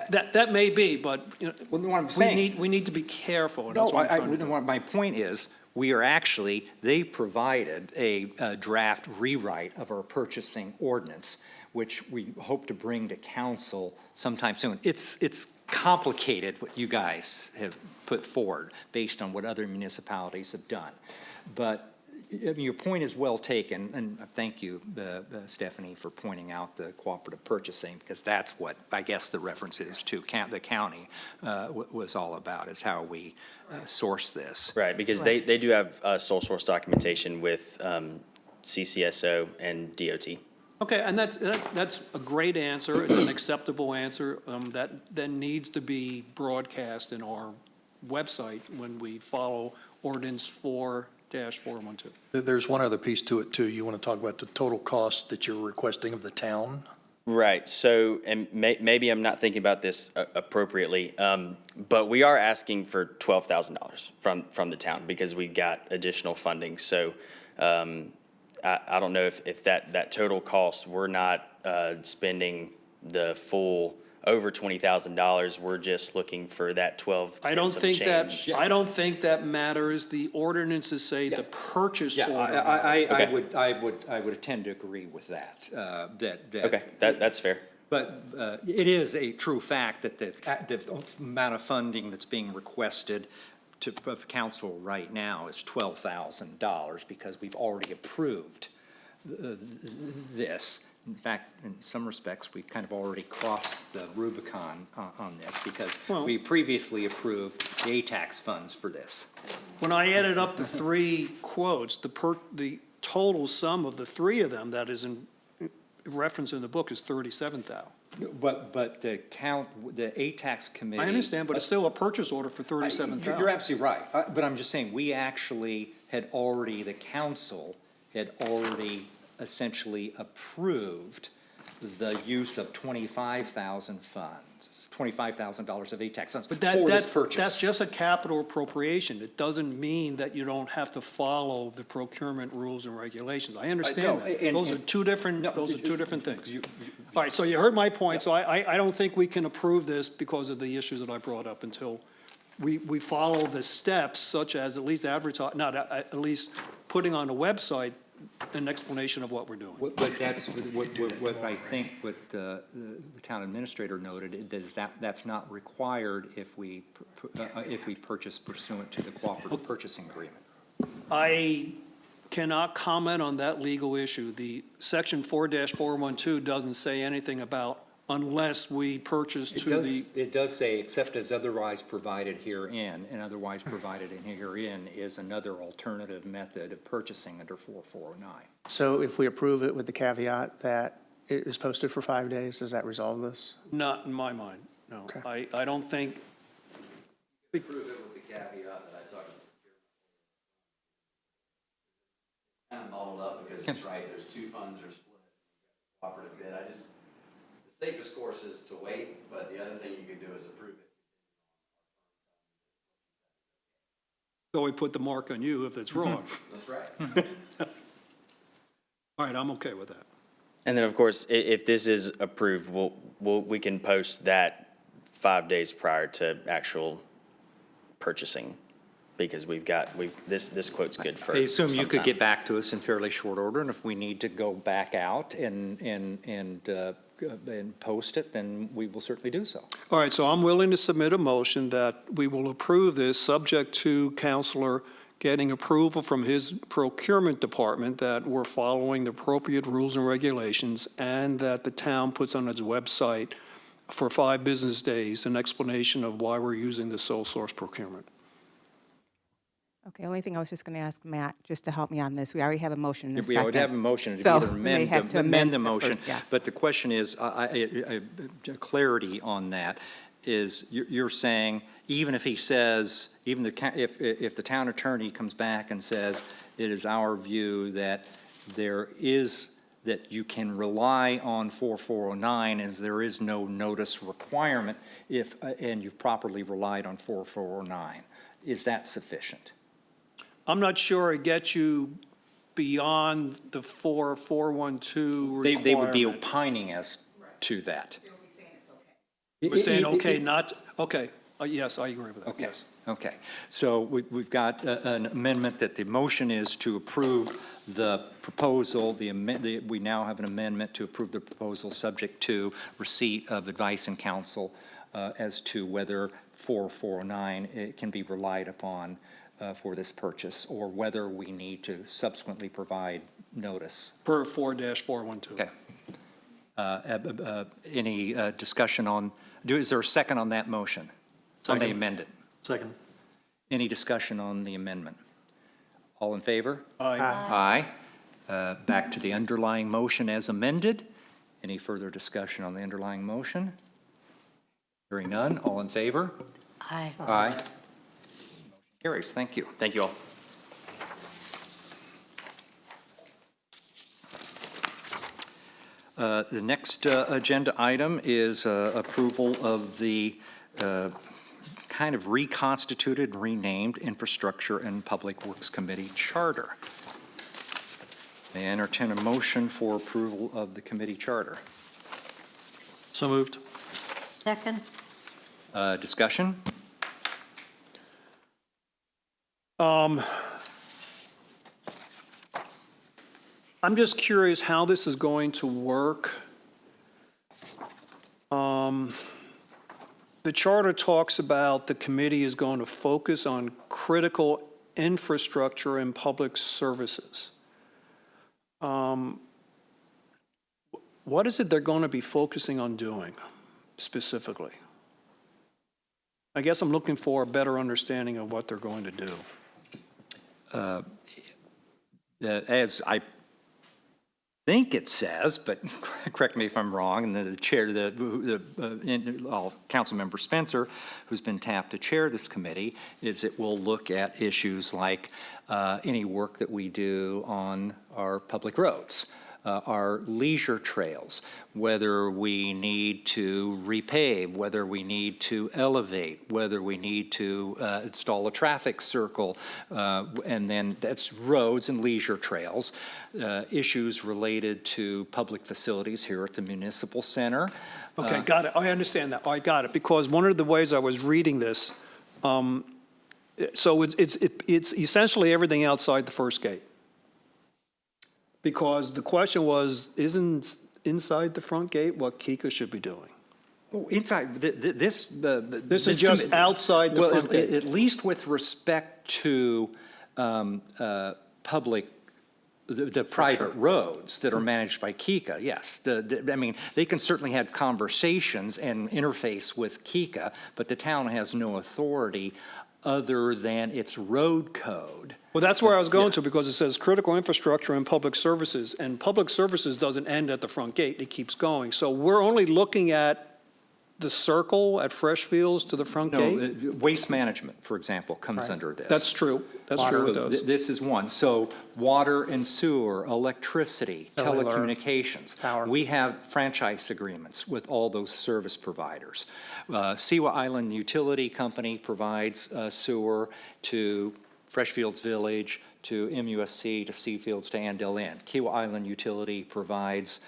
that may be, but, you know, Well, what I'm saying- we need to be careful. and No, that's what I'm trying to do. my point is, we are actually, they provided a draft rewrite of our purchasing ordinance, which we hope to bring to council sometime soon. It's complicated what you guys have put forward based on what other municipalities have done. But I mean, your point is well taken, and thank you, Stephanie, for pointing out the cooperative purchasing, because that's what I guess the reference is to the county was all about, is how we source this. Right, because they do have sole source documentation with CCSO and DOT. Okay, and that's a great answer, it's an acceptable answer, that then needs to be broadcast in our website when we follow ordinance 4-412. There's one other piece to it, too. You want to talk about the total cost that you're requesting of the town? Right, so, and maybe I'm not thinking about this appropriately, but we are asking for $12,000 from the town because we got additional funding. So I don't know if that total cost, we're not spending the full over $20,000. We're just looking for that 12 I and don't some think change. I don't think that matters. The ordinances say the purchase Yeah, order. I would tend to agree with that, Okay, that's fair. But it is a true fact that the amount of funding that's being requested of council right now is $12,000 because we've already approved this. In fact, in some respects, we kind of already crossed the Rubicon on this because we previously approved the ATAX funds for this. When I added up the three quotes, the total sum of the three of them that is in reference in the book is 37,000. But the ATAX committee. I understand, but it's still a purchase order for You're 37,000. absolutely right, but I'm just saying, we actually had already, the council had already essentially approved the use of 25,000 funds, $25,000 of ATAX funds for this That's purchase. just a capital appropriation. It doesn't mean that you don't have to follow the procurement rules and regulations. I understand no, that. and- Those are and- two different, No, those are two different things. you- All right, so you heard my point, so I don't think we can approve this because of the issues that I brought up until we follow the steps such as at least at least putting on the website an explanation of what we're doing. But that's what I think what the town administrator noted, is that's not required if we purchase pursuant to the cooperative purchasing agreement. I cannot comment on that legal issue. The section 4-412 doesn't say anything about unless we purchase to the. It does say, except as otherwise provided herein, and otherwise provided in herein is another alternative method of purchasing under 4409. So if we approve it with the caveat that it is posted for 5 days, does that resolve this? Not in my mind, no. Okay. I don't think, Approve it with the caveat that I talked about. Kind of muddled up because it's right, there's two funds that are split, cooperative bid. The safest course is to wait, but the other thing you could do is approve it. so we put the mark on you if it's wrong. That's right. All right, I'm okay with that. And then, of course, if this is approved, we can post that 5 days prior to actual purchasing, because this quote's good for I assume you some could time. get back to us in fairly short order, and if we need to go back out and post it, then we will certainly do so. All right, so I'm willing to submit a motion that we will approve this, subject to Counselor getting approval from his procurement department that we're following the appropriate rules and regulations, and that the town puts on its website for 5 business days an explanation of why we're using the sole source procurement. Okay, only thing I was just going to ask Matt, just to help me on this. We already have a motion in a We second. would have a motion to So either we may have to amend the the motion. first- yeah. But the question is, clarity on that. is you're saying, even if he says, even if the town attorney comes back and says, it is our view that that you can rely on 4409 as there is no notice requirement and you've properly relied on 4409, is that sufficient? I'm not sure it gets you beyond the 4412 requirement. They would be opining as to that. We're saying, okay, not, okay, yes, I agree with that, Okay, yes. okay. So we've got an amendment that the motion is to approve the proposal. We now have an amendment to approve the proposal subject to receipt of advice and counsel as to whether 4409 can be relied upon for this purchase, or whether we need to subsequently provide notice. Per 4-412. Okay. Any discussion on, is there a second on that motion? On the Second. amended? Second. Any discussion on the amendment? All in favor? Aye. Aye. Back to the underlying motion as amended. Any further discussion on the underlying motion? Hearing none, all in favor? Aye. Aye. Motion carries, thank you. Thank you all. The next agenda item is approval of the kind of reconstituted, renamed Infrastructure and Public Works Committee charter. May I entertain a motion for approval of the committee charter? So moved. Second? Discussion? I'm just curious how this is going to work. The charter talks about the committee is going to focus on critical infrastructure and public services. What is it they're going to be focusing on doing specifically? I guess I'm looking for a better understanding of what they're going to do. As I think it says, but correct me if I'm wrong, and the chair, Councilmember Spencer, who's been tapped to chair this committee, is it will look at issues like any work that we do on our public roads, our leisure trails, whether we need to repave, whether we need to elevate, whether we need to install a traffic circle, and then that's roads and leisure trails, issues related to public facilities here at the municipal center. Okay, got it. I understand that. I got it. Because one of the ways I was reading this, so it's essentially everything outside the first gate. Because the question was, isn't inside the front gate what Kika should be doing? Oh, inside, this is just outside the front gate. At least with respect to public, the private roads that are managed by Kika, yes. I mean, they can certainly have conversations and interface with Kika, but the town has no authority other than its road code. Well, that's where I was going to, because it says critical infrastructure and public services, and public services doesn't end at the front gate, it keeps going. So we're only looking at the circle at Freshfields to the front No, gate? waste management, for example, comes under this. That's true, that's true, it So does. this is one. So water and sewer, electricity, Cellular, telecommunications. power. We have franchise agreements with all those service providers. Sewa Island Utility Company provides sewer to Freshfields Village, to MUSC, to Seafields, to Andale Inn. Kiwa Island Utility provides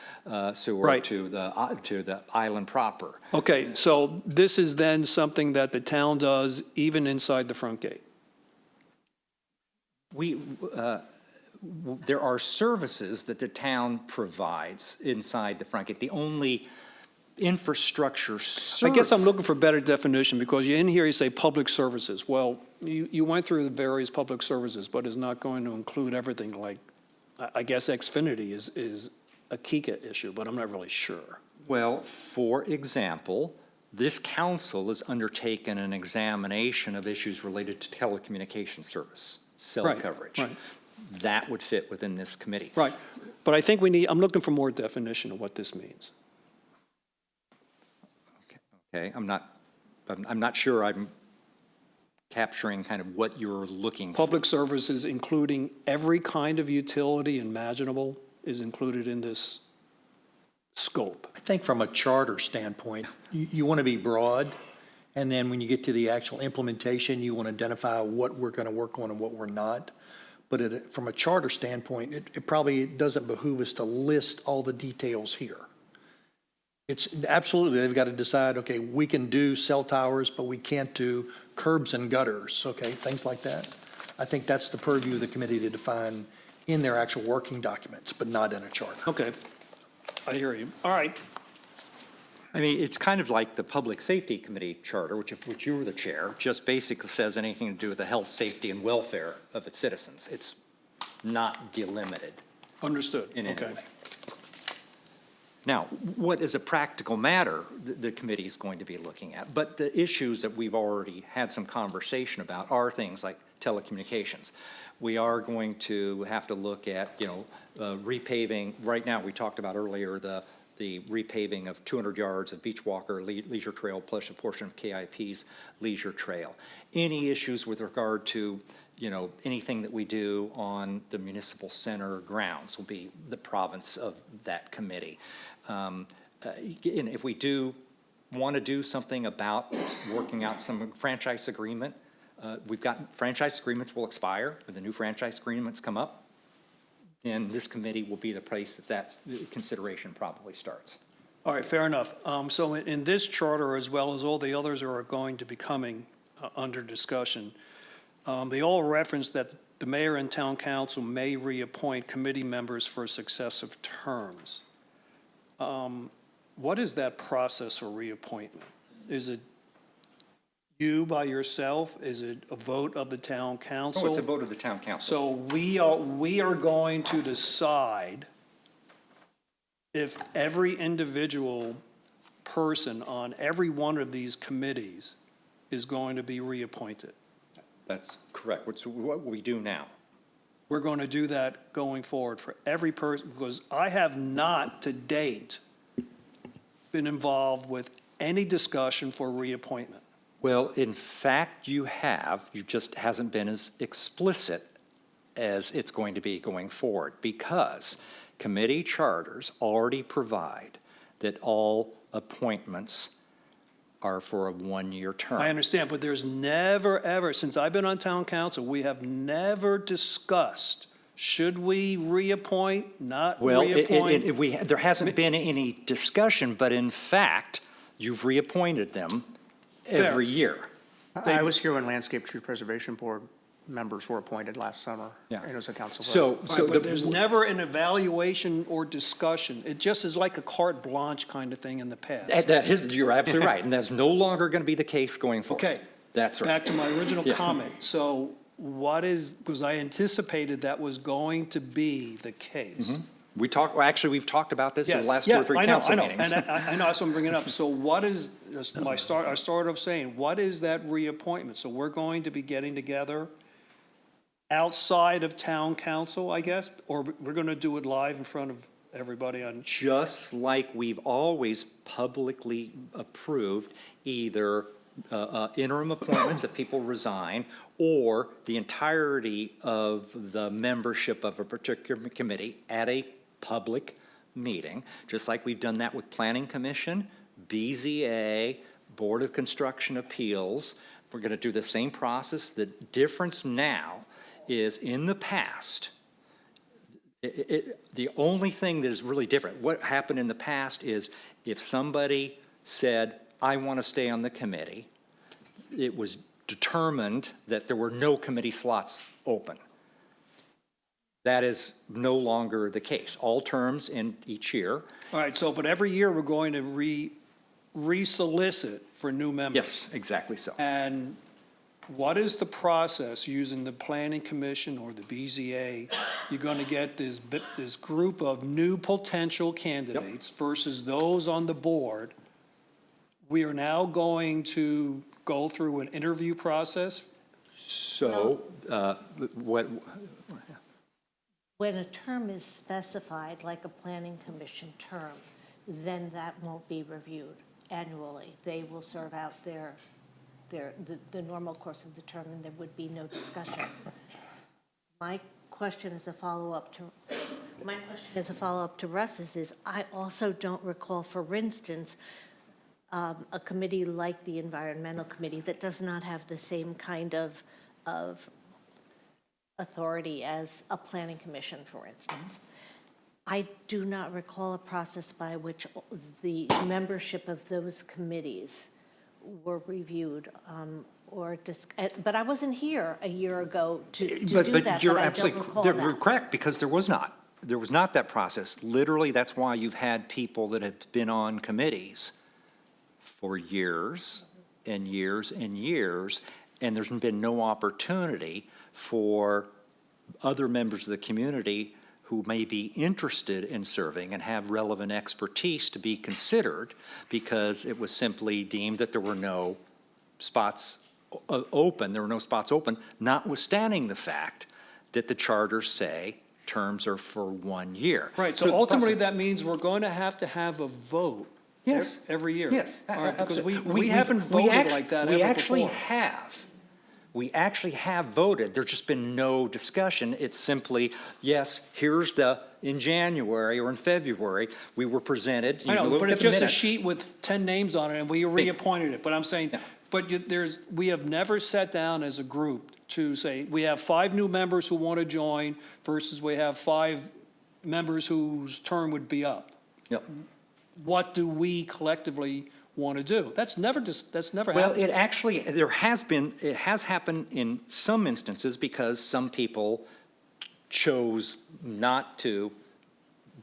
sewer Right. to the island proper. Okay, so this is then something that the town does even inside the front gate? There are services that the town provides inside the front gate. The only infrastructure service. I guess I'm looking for better definition, because in here you say public services. Well, you went through the various public services, but it's not going to include everything like, I guess Xfinity is a Kika issue, but I'm not really sure. Well, for example, this council has undertaken an examination of issues related to telecommunication service, cell Right, coverage. right. That would fit within this committee. Right, but I think I'm looking for more definition of what this means. Okay, I'm not I'm not sure I'm capturing kind of what you're looking for. Public services, including every kind of utility imaginable, is included in this scope. I think from a charter standpoint, you want to be broad, and then when you get to the actual implementation, you want to identify what we're going to work on and what we're not. But from a charter standpoint, it probably doesn't behoove us to list all the details here. It's absolutely, they've got to decide, okay, we can do cell towers, but we can't do curbs and gutters, okay, things like that. I think that's the purview of the committee to define in their actual working documents, but not in a charter. Okay, I hear you. All right. I mean, it's kind of like the Public Safety Committee charter, which you were the chair, just basically says anything to do with the health, safety, and welfare of its citizens. It's not delimited Understood. in any Okay. way. Now, what is a practical matter the committee is going to be looking at, but the issues that we've already had some conversation about are things like telecommunications. We are going to have to look at, repaving. Right now, we talked about earlier the repaving of 200 yards of Beach Walker Leisure Trail plus a portion of KIP's Leisure Trail. Any issues with regard to, anything that we do on the municipal center grounds will be the province of that committee. And if we do want to do something about working out some franchise agreement, we've got franchise agreements will expire when the new franchise agreements come up. And this committee will be the place that consideration probably starts. All right, fair enough. So in this charter, as well as all the others that are going to be coming under discussion, they all reference that the mayor and town council may reappoint committee members for successive terms. What is that process for reappointment? Is it you by yourself? Is it a vote of the town council? Oh, it's a vote of the town council. So we are going to decide if every individual person on every one of these committees is going to be reappointed. That's correct. Which is what we do now. We're going to do that going forward for every person, because I have not to date been involved with any discussion for reappointment. Well, in fact, you just hasn't been as explicit as it's going to be going forward, because committee charters already provide that all appointments are for a one-year term. I understand, but there's never, ever, since I've been on town council, we have never discussed, should we reappoint, not Well, reappoint? there hasn't been any discussion, but in fact, you've reappointed them every year. I was here when Landscape Tree Preservation Board members were appointed last summer. Yeah. And it was a council vote. So, Right, but there's never an evaluation or discussion. It just is like a carte blanche kind of thing in the past. you're absolutely right, and that's no longer going to be the case going forward. Okay. That's right. Back to my original Yeah. comment. So because I anticipated that was going to be the case. We've talked about this in the Yes, last yeah, two or three I know, council I know, meetings. and I know, that's what I'm bringing up. So what is, I started off saying, what is that reappointment? So we're going to be getting together outside of town council, I guess, or we're going to do it live in front of everybody on, Just like we've always publicly approved either interim appointments if people resign, or the entirety of the membership of a particular committee at a public meeting, just like we've done that with Planning Commission, BZA, Board of Construction Appeals. We're going to do the same process. The difference now is in the past, the only thing that is really different, what happened in the past is if somebody said, I want to stay on the committee, it was determined that there were no committee slots open. That is no longer the case. All terms in each year. all right, so, but every year we're going to re-solicit for new members. Yes, exactly so. And what is the process using the Planning Commission or the BZA? You're going to get this group of new potential candidates versus those on the board. We are now going to go through an interview process. So, what, When a term is specified, like a planning commission term, then that won't be reviewed annually. They will serve out their the normal course of the term, and there would be no discussion. My question as a follow-up to Russ's is, I also don't recall, for instance, a committee like the Environmental Committee that does not have the same kind of authority as a planning commission, for instance. I do not recall a process by which the membership of those committees were reviewed but I wasn't here a year ago to do that, But you're but I don't absolutely, recall you're that. correct, because there was not. There was not that process. Literally, that's why you've had people that have been on committees for years and years and years, and there's been no opportunity for other members of the community who may be interested in serving and have relevant expertise to be considered, because it was simply deemed that there were no spots open, notwithstanding the fact that the charters say terms are for 1 year. Right, so ultimately, that means we're going to have a vote Yes. every year. Yes. All right, because we We haven't voted like that We ever actually before. have. We actually have voted. There's just been no discussion. It's simply, yes, here's in January or in February, we were presented. I you know, look but at it's the just a minutes. sheet with 10 names on it, and we reappointed it. But I'm saying, Yeah. but we have never sat down as a group to say, we have 5 new members who want to join versus we have 5 members whose term would be up. Yep. What do we collectively want to do? That's never Well, happened. it actually, it has happened in some instances because some people chose not to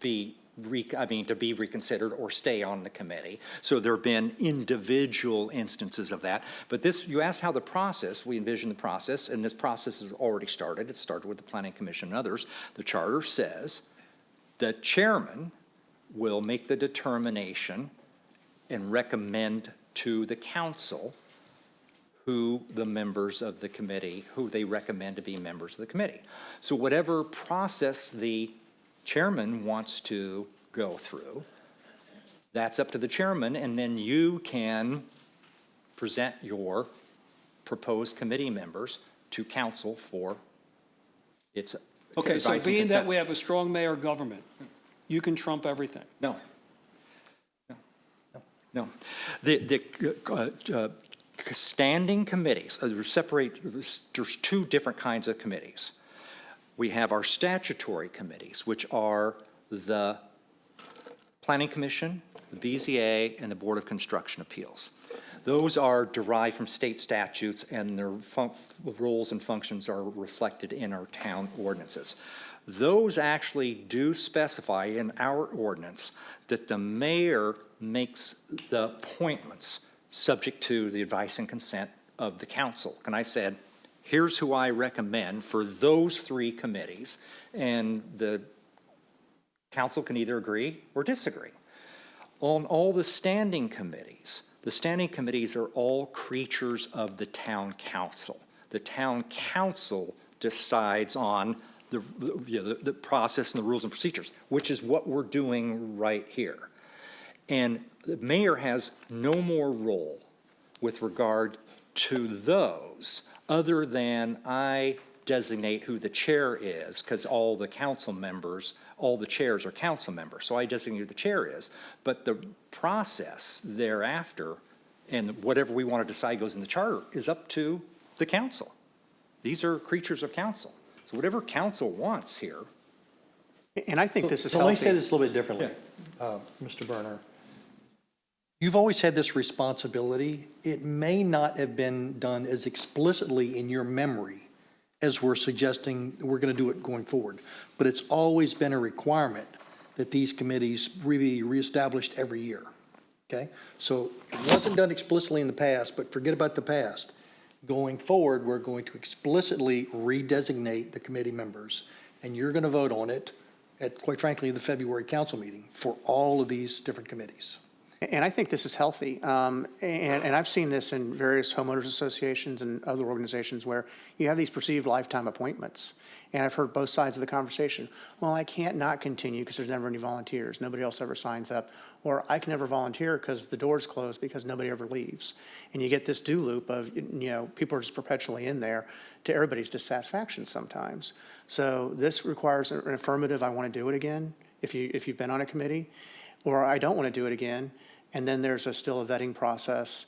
be reconsidered or stay on the committee. So there have been individual instances of that. But you asked how we envision the process, and this process has already started. It started with the Planning Commission and others. The charter says the chairman will make the determination and recommend to the council who the members of the committee, who they recommend to be members of the committee. So whatever process the chairman wants to go through, that's up to the chairman, and then you can present your proposed committee members to council for its Okay, so advice and being that consent. we have a strong mayor government, you can trump everything. No. No. The standing committees, there's 2 different kinds of committees. We have our statutory committees, which are the Planning Commission, the BZA, and the Board of Construction Appeals. Those are derived from state statutes, and their roles and functions are reflected in our town ordinances. Those actually do specify in our ordinance that the mayor makes the appointments subject to the advice and consent of the council. And I said, here's who I recommend for those 3 committees, and the council can either agree or disagree. On all the standing committees are all creatures of the town council. The town council decides on the process and the rules and procedures, which is what we're doing right here. And the mayor has no more role with regard to those other than I designate who the chair is, because all the chairs are council members. So I designate who the chair is. But the process thereafter and whatever we want to decide goes in the charter is up to the council. These are creatures of council. So whatever council wants here. And I think this is So let me say healthy. this a little bit differently, Mr. Berner. You've always had this responsibility. It may not have been done as explicitly in your memory as we're suggesting we're going to do it going forward. But it's always been a requirement that these committees be reestablished every year, okay? So it wasn't done explicitly in the past, but forget about the past. Going forward, we're going to explicitly redesignate the committee members, and you're going to vote on it at, quite frankly, the February council meeting for all of these different committees. And I think this is healthy. And I've seen this in various homeowners associations and other organizations where you have these perceived lifetime appointments. And I've heard both sides of the conversation. Well, I can't not continue because there's never any volunteers. Nobody else ever signs up. Or I can never volunteer because the door's closed because nobody ever leaves. And you get this do loop of, people are just perpetually in there to everybody's dissatisfaction sometimes. So this requires an affirmative, I want to do it again, if you've been on a committee, or I don't want to do it again. And then there's still a vetting process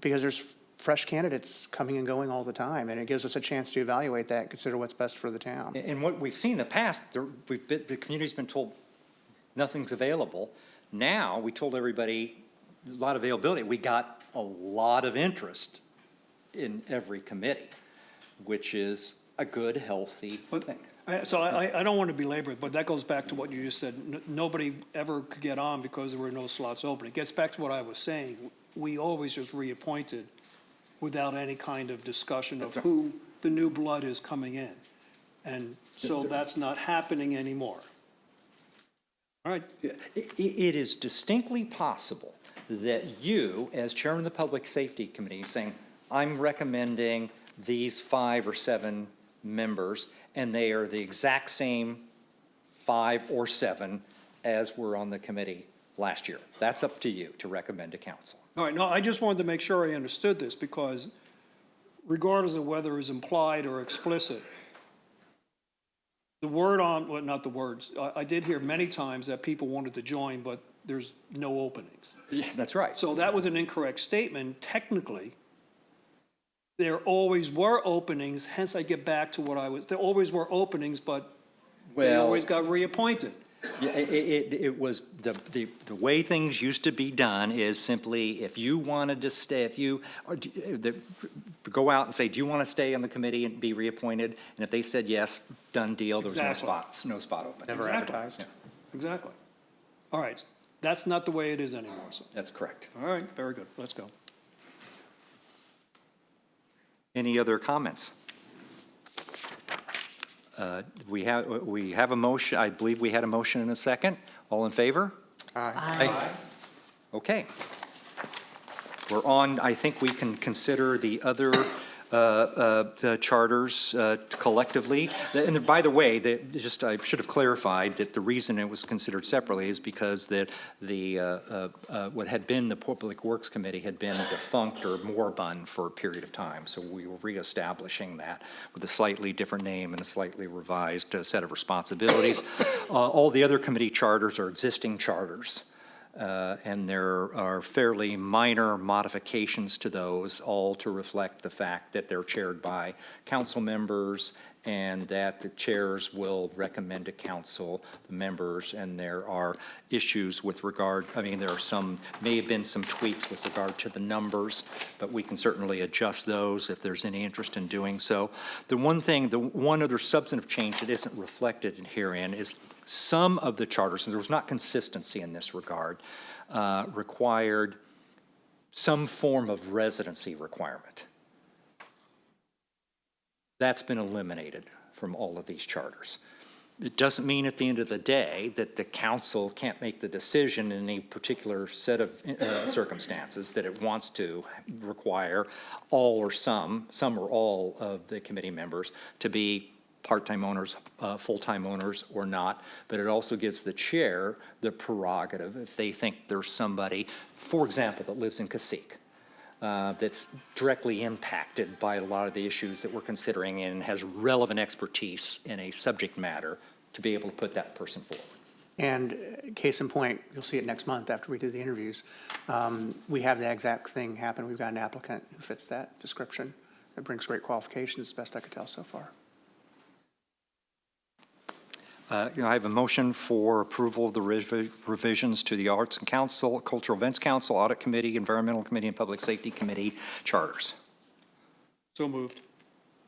because there's fresh candidates coming and going all the time. And it gives us a chance to evaluate that, consider what's best for the town. And what we've seen in the past, the community's been told nothing's available. Now, we told everybody a lot of availability. We got a lot of interest in every committee, which is a good, healthy thing. So I don't want to belabor it, but that goes back to what you just said. Nobody ever could get on because there were no slots open. It gets back to what I was saying. We always just reappointed without any kind of discussion of who the new blood is coming in. And so that's not happening anymore. All right, It is distinctly possible that you, as chairman of the Public Safety Committee, saying, I'm recommending these 5 or 7 members, and they are the exact same 5 or 7 as were on the committee last year. That's up to you to recommend to council. all right, no, I just wanted to make sure I understood this, because regardless of whether it's implied or explicit, the word on, well, not the words, I did hear many times that people wanted to join, but there's no openings. Yeah, that's right. So that was an incorrect statement. Technically, there always were openings, hence I get back to what there always were openings, but they Well- always got reappointed. Yeah, it was, the way things used to be done is simply, if you wanted to stay, if you, go out and say, do you want to stay on the committee and be reappointed? And if they said yes, done deal, there was Exactly. no spot open. Never Exactly. advertised. Exactly. All right, that's not the way it is anymore, so. That's correct. All right, very good, let's go. Any other comments? We have a motion, I believe we had a motion and a second. All in favor? Aye. Okay. We're on, I think we can consider the other the charters collectively. And by the way, I should have clarified that the reason it was considered separately is because that what had been the Public Works Committee had been defunct or moribund for a period of time. So we were reestablishing that with a slightly different name and a slightly revised set of responsibilities. All the other committee charters are existing charters. And there are fairly minor modifications to those, all to reflect the fact that they're chaired by council members and that the chairs will recommend to council the members. And there are issues with regard, there are may have been some tweaks with regard to the numbers, but we can certainly adjust those if there's any interest in doing so. The one other substantive change that isn't reflected in herein is some of the charters, and there was not consistency in this regard, required some form of residency requirement. That's been eliminated from all of these charters. It doesn't mean at the end of the day that the council can't make the decision in a particular set of circumstances that it wants to require all or some or all of the committee members to be part-time owners, full-time owners or not, but it also gives the chair the prerogative if they think there's somebody, for example, that lives in Cacique, that's directly impacted by a lot of the issues that we're considering and has relevant expertise in a subject matter to be able to put that person forward. And case in point, you'll see it next month after we do the interviews. We have the exact thing happen. We've got an applicant who fits that description. It brings great qualifications, best I could tell so far. I have a motion for approval of the revisions to the Arts and Council, Cultural Events Council, Audit Committee, Environmental Committee, and Public Safety Committee charters. So moved.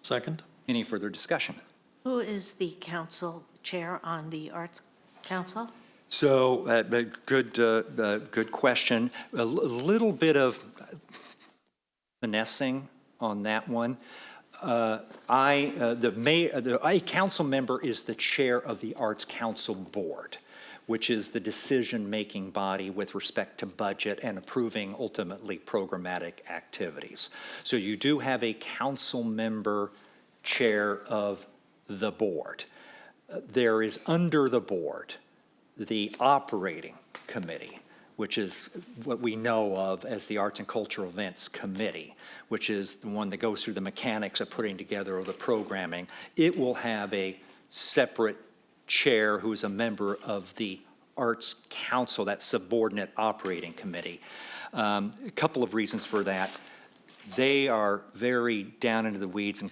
Second? Any further discussion? Who is the council chair on the Arts Council? So, good question. A little bit of finessing on that one. A council member is the chair of the Arts Council Board, which is the decision-making body with respect to budget and approving ultimately programmatic activities. So you do have a council member chair of the board. There is under the board the operating committee, which is what we know of as the Arts and Cultural Events Committee, which is the one that goes through the mechanics of putting together the programming. It will have a separate chair who's a member of the Arts Council, that subordinate operating committee. A couple of reasons for that. They are very down into the weeds and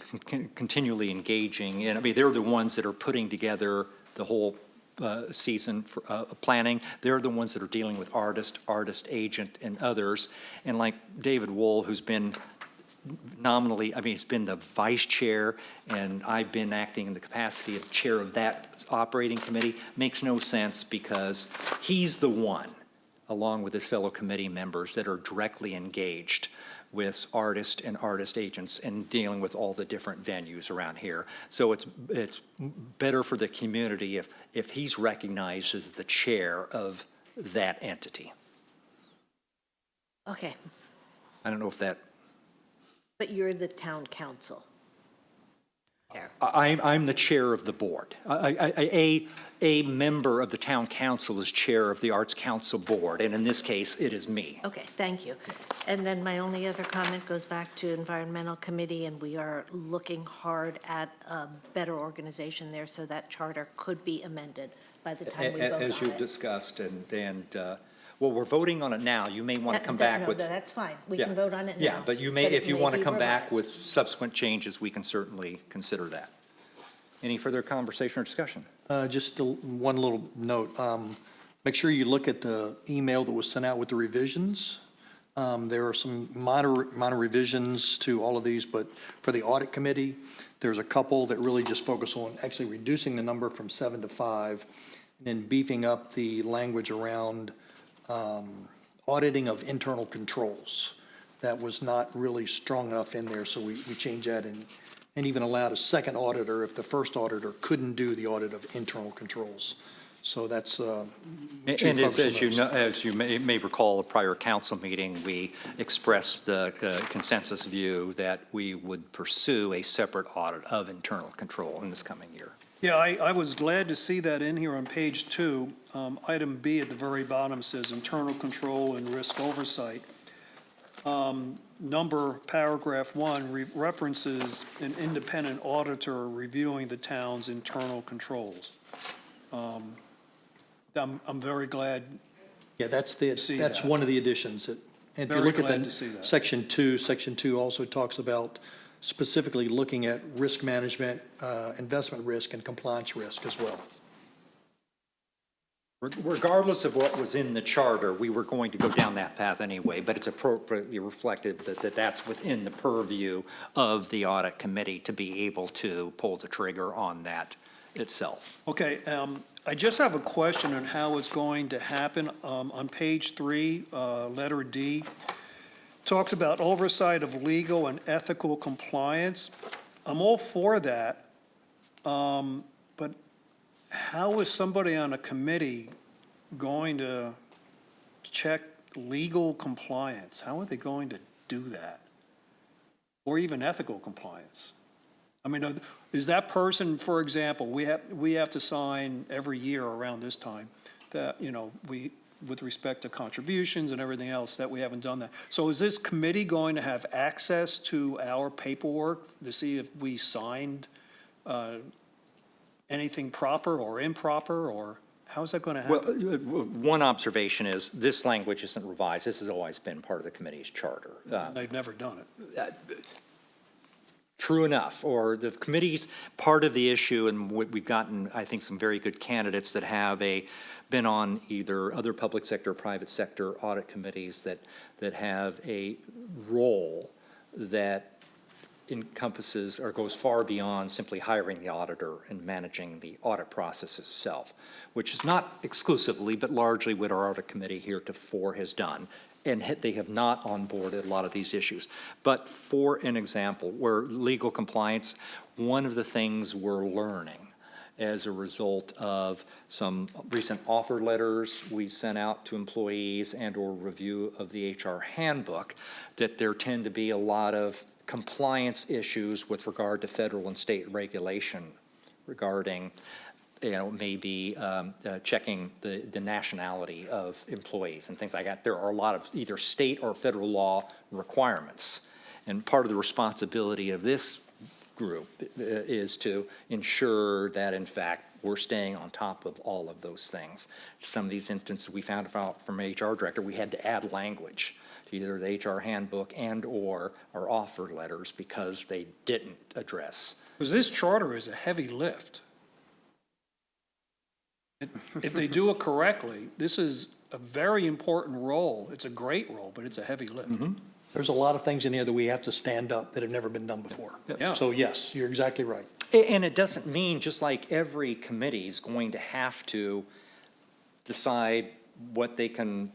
continually engaging. And I mean, they're the ones that are putting together the whole season for planning. They're the ones that are dealing with artist agent, and others. And like David Wool, who's been nominally, I mean, he's been the vice chair, and I've been acting in the capacity of chair of that operating committee, makes no sense because he's the one, along with his fellow committee members, that are directly engaged with artists and artist agents and dealing with all the different venues around here. So it's better for the community if he's recognized as the chair of that entity. Okay, I don't know if that, but you're the town council. Chair. I'm the chair of the board. A member of the town council is chair of the Arts Council Board, and in this case, it is me. Okay, thank you. And then my only other comment goes back to Environmental Committee, and we are looking hard at a better organization there, so that charter could be amended by the time we vote on it. As you've discussed, well, we're voting on it now. You may want to come back with. No, that's fine. We Yeah. can vote on it now. Yeah, but you may, it if you want to be come back revised. with subsequent changes, we can certainly consider that. Any further conversation or discussion? Just one little note. Make sure you look at the email that was sent out with the revisions. There are some minor revisions to all of these, but for the audit committee, there's a couple that really just focus on actually reducing the number from 7 to 5, and then beefing up the language around auditing of internal controls. That was not really strong enough in there, so we changed that and even allowed a second auditor if the first auditor couldn't do the audit of internal controls. So that's And as you may recall, a prior council meeting, we expressed the consensus view that we would pursue a separate audit of internal control in this coming year. Yeah, I was glad to see that in here on page 2. Item B at the very bottom says internal control and risk oversight. Paragraph 1 references an independent auditor reviewing the town's internal controls. I'm very glad. Yeah, that's see that's that. one of the additions. And if you Very look at glad to see that. Section 2 also talks about specifically looking at risk management, investment risk, and compliance risk as well. Regardless of what was in the charter, we were going to go down that path anyway, but it's appropriately reflected that that's within the purview of the audit committee to be able to pull the trigger on that itself. Okay, I just have a question on how it's going to happen. On page 3, letter D, talks about oversight of legal and ethical compliance. I'm all for that, but how is somebody on a committee going to check legal compliance? How are they going to do that? Or even ethical compliance? I mean, is that person, for example, we have to sign every year around this time that, with respect to contributions and everything else, that we haven't done that. So is this committee going to have access to our paperwork to see if we signed anything proper or improper, or how's that going to happen? Well, one observation is this language isn't revised. This has always been part of the committee's charter. They've never done it. True enough, or the committee's part of the issue, and we've gotten, I think, some very good candidates that have been on either other public sector or private sector audit committees that have a role that encompasses or goes far beyond simply hiring the auditor and managing the audit process itself, which is not exclusively, but largely what our audit committee heretofore has done. And they have not onboarded a lot of these issues. But for an example, where legal compliance, one of the things we're learning as a result of some recent offer letters we've sent out to employees and/or review of the HR handbook, that there tend to be a lot of compliance issues with regard to federal and state regulation regarding, maybe checking the nationality of employees and things like that. There are a lot of either state or federal law requirements. And part of the responsibility of this group is to ensure that, in fact, we're staying on top of all of those things. Some of these instances we found out from HR director, we had to add language to either the HR handbook and/or our offer letters because they didn't address. Because this charter is a heavy lift. If they do it correctly, this is a very important role. It's a great role, but it's a heavy lift. There's a lot of things in here that we have to stand up that have never been done before. Yeah. So yes, you're exactly right. And it doesn't mean, just like every committee is going to have to decide what they can,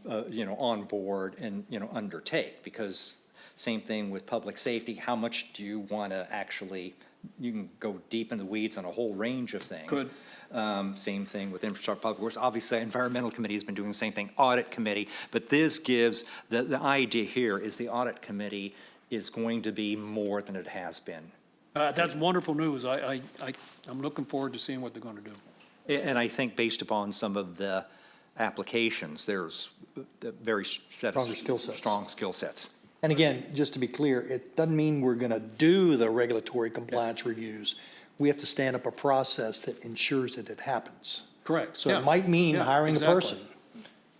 onboard and, undertake, because same thing with public safety, how much do you want to actually, you can go deep in the weeds on a whole range of things. Could. Same thing with infrastructure, public works. Obviously, environmental committee has been doing the same thing, audit committee, but this gives, the idea here is the audit committee is going to be more than it has been. That's wonderful news. I'm looking forward to seeing what they're going to do. And I think based upon some of the applications, there's a very Stronger skill sets. strong skill sets. And again, just to be clear, it doesn't mean we're going to do the regulatory compliance reviews. We have to stand up a process that ensures that it happens. Correct. So Yeah. it might mean Yeah, hiring a exactly. person.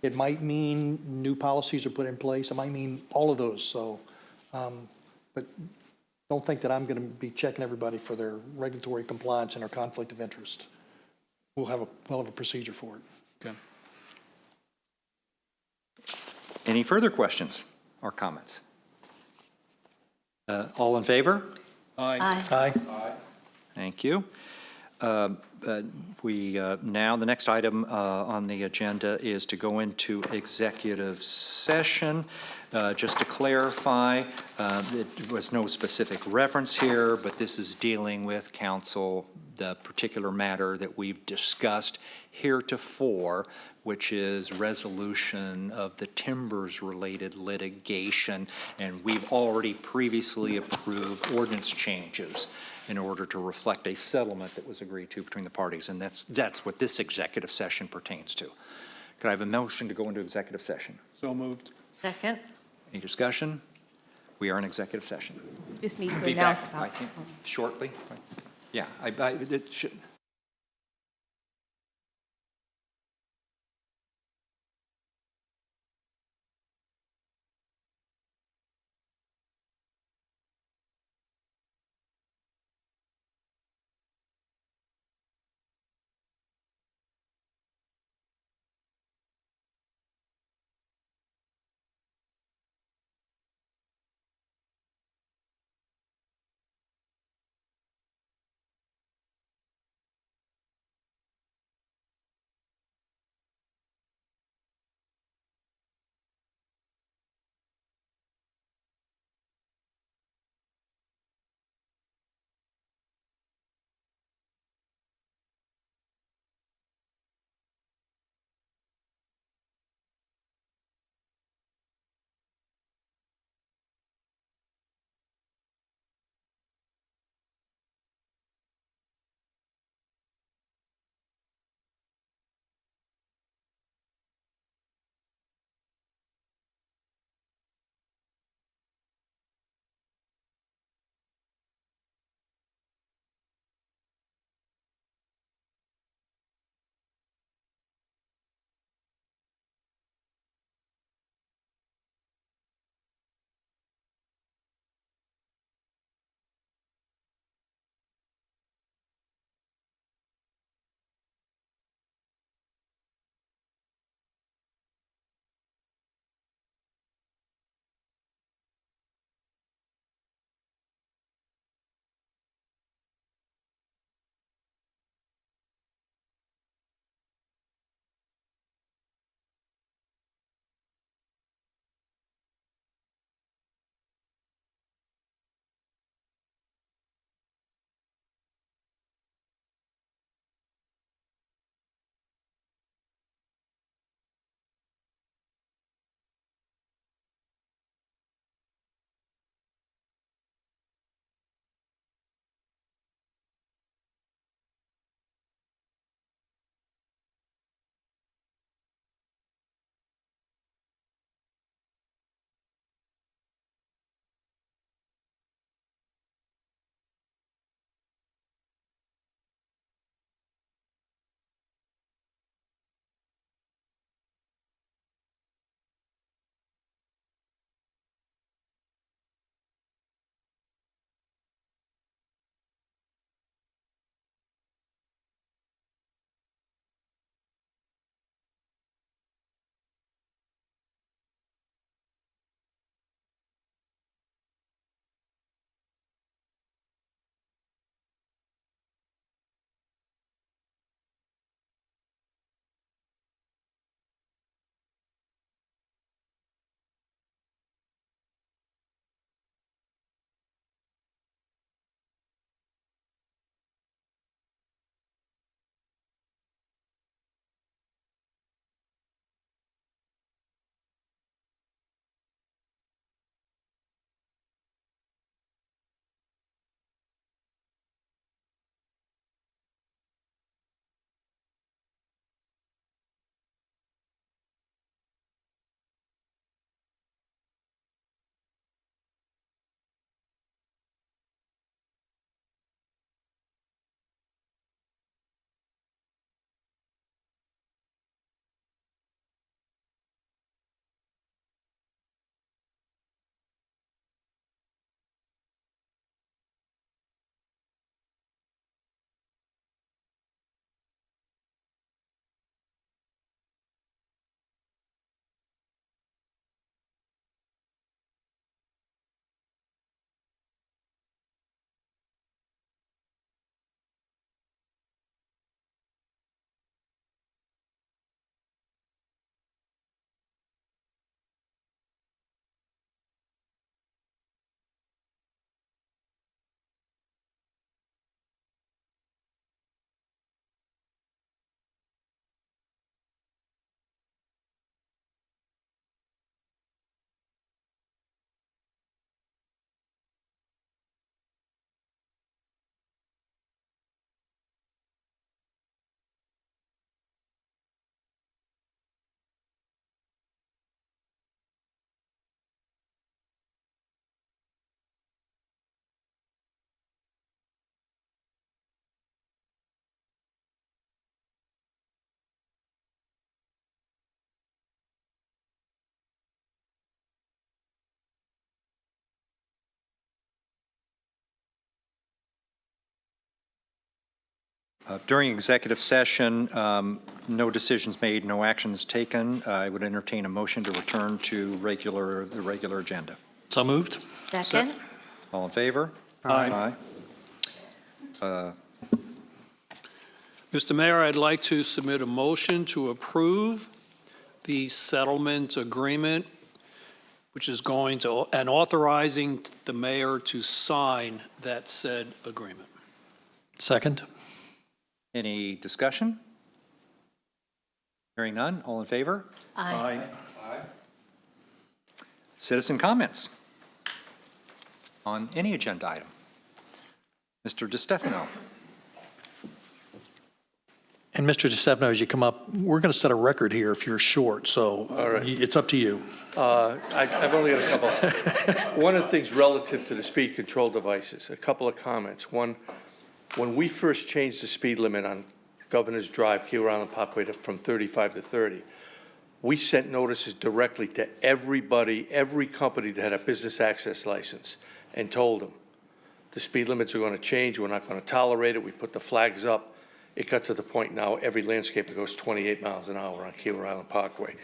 It might mean new policies are put in place. It might mean all of those. So, but don't think that I'm going to be checking everybody for their regulatory compliance and their conflict of interest. We'll have a procedure for it. Okay. Any further questions or comments? All in favor? Aye. Aye. Aye. Thank you. Now, the next item on the agenda is to go into executive session. Just to clarify, there was no specific reference here, but this is dealing with council, the particular matter that we've discussed heretofore, which is resolution of the timbers-related litigation. And we've already previously approved ordinance changes in order to reflect a settlement that was agreed to between the parties. And that's what this executive session pertains to. Could I have a motion to go into executive session? So moved. Second? Any discussion? We are in executive session. Just need to Be announce back, about. I think, shortly. Yeah, it should, During executive session, no decisions made, no actions taken. I would entertain a motion to return to the regular agenda. So moved? Second? All in favor? Aye. Mr. Mayor, I'd like to submit a motion to approve the settlement agreement, which is going to, and authorizing the mayor to sign that said agreement. Second? Any discussion? Hearing none, all in favor? Aye. Citizen comments on any agenda item? Mr. DiStefano. And Mr. DeStefano, as you come up, we're going to set a record here if you're short, so it's up to you. I've only got a couple. One of the things relative to the speed control devices, a couple of comments. One, when we first changed the speed limit on Governor's Drive, Keel Island Parkway from 35 to 30, we sent notices directly to everybody, every company that had a business access license, and told them, the speed limits are going to change, we're not going to tolerate it, we put the flags up. It got to the point now, every landscaper goes 28 miles an hour on Keel Island Parkway.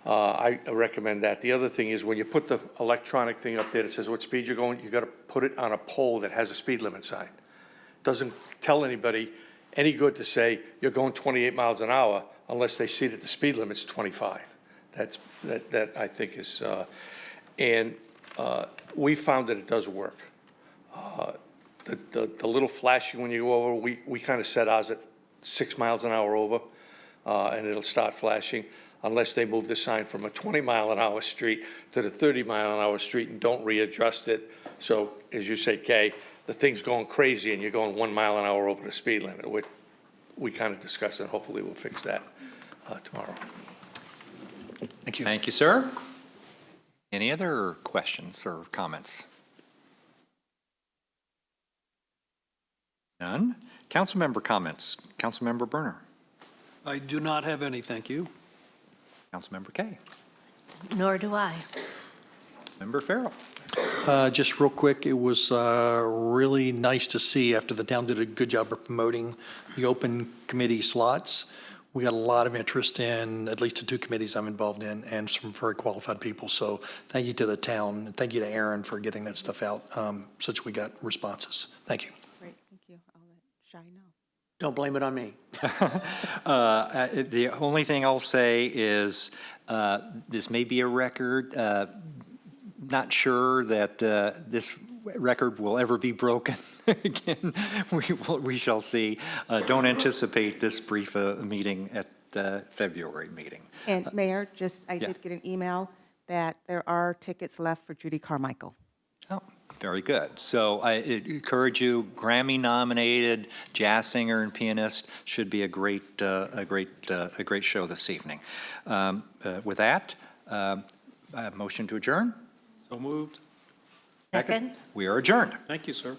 I recommend that. The other thing is when you put the electronic thing up there that says what speed you're going, you got to put it on a pole that has a speed limit sign. Doesn't tell anybody any good to say you're going 28 miles an hour unless they see that the speed limit's 25. That I think is, we found that it does work. The little flashing when you go over, we kind of set ours at 6 miles an hour over, and it'll start flashing unless they move the sign from a 20 mile an hour street to the 30 mile an hour street and don't readjust it. So as you say, Kay, the thing's going crazy and you're going 1 mile an hour over the speed limit. We kind of discussed it. Hopefully we'll fix that tomorrow. Thank you. Thank you, sir. Any other questions or comments? None. Councilmember comments. Councilmember Berner. I do not have any, thank you. Councilmember Kay. Nor do I. Member Farrell. Just real quick, it was really nice to see after the town did a good job of promoting the open committee slots. We got a lot of interest in at least the 2 committees I'm involved in and some very qualified people. So thank you to the town. And thank you to Aaron for getting that stuff out such we got responses. Thank you. Great, thank you. I'll let Shai know. Don't blame it on me. The only thing I'll say is this may be a record. Not sure that this record will ever be broken again. We shall see. Don't anticipate this brief meeting at the February meeting. And Mayor, I yeah. did get an email that there are tickets left for Judy Carmichael. Oh, very good. So I encourage you, Grammy-nominated jazz singer and pianist, should be a great show this evening. With that, motion to adjourn. So moved. Second? We are adjourned. Thank you, sir.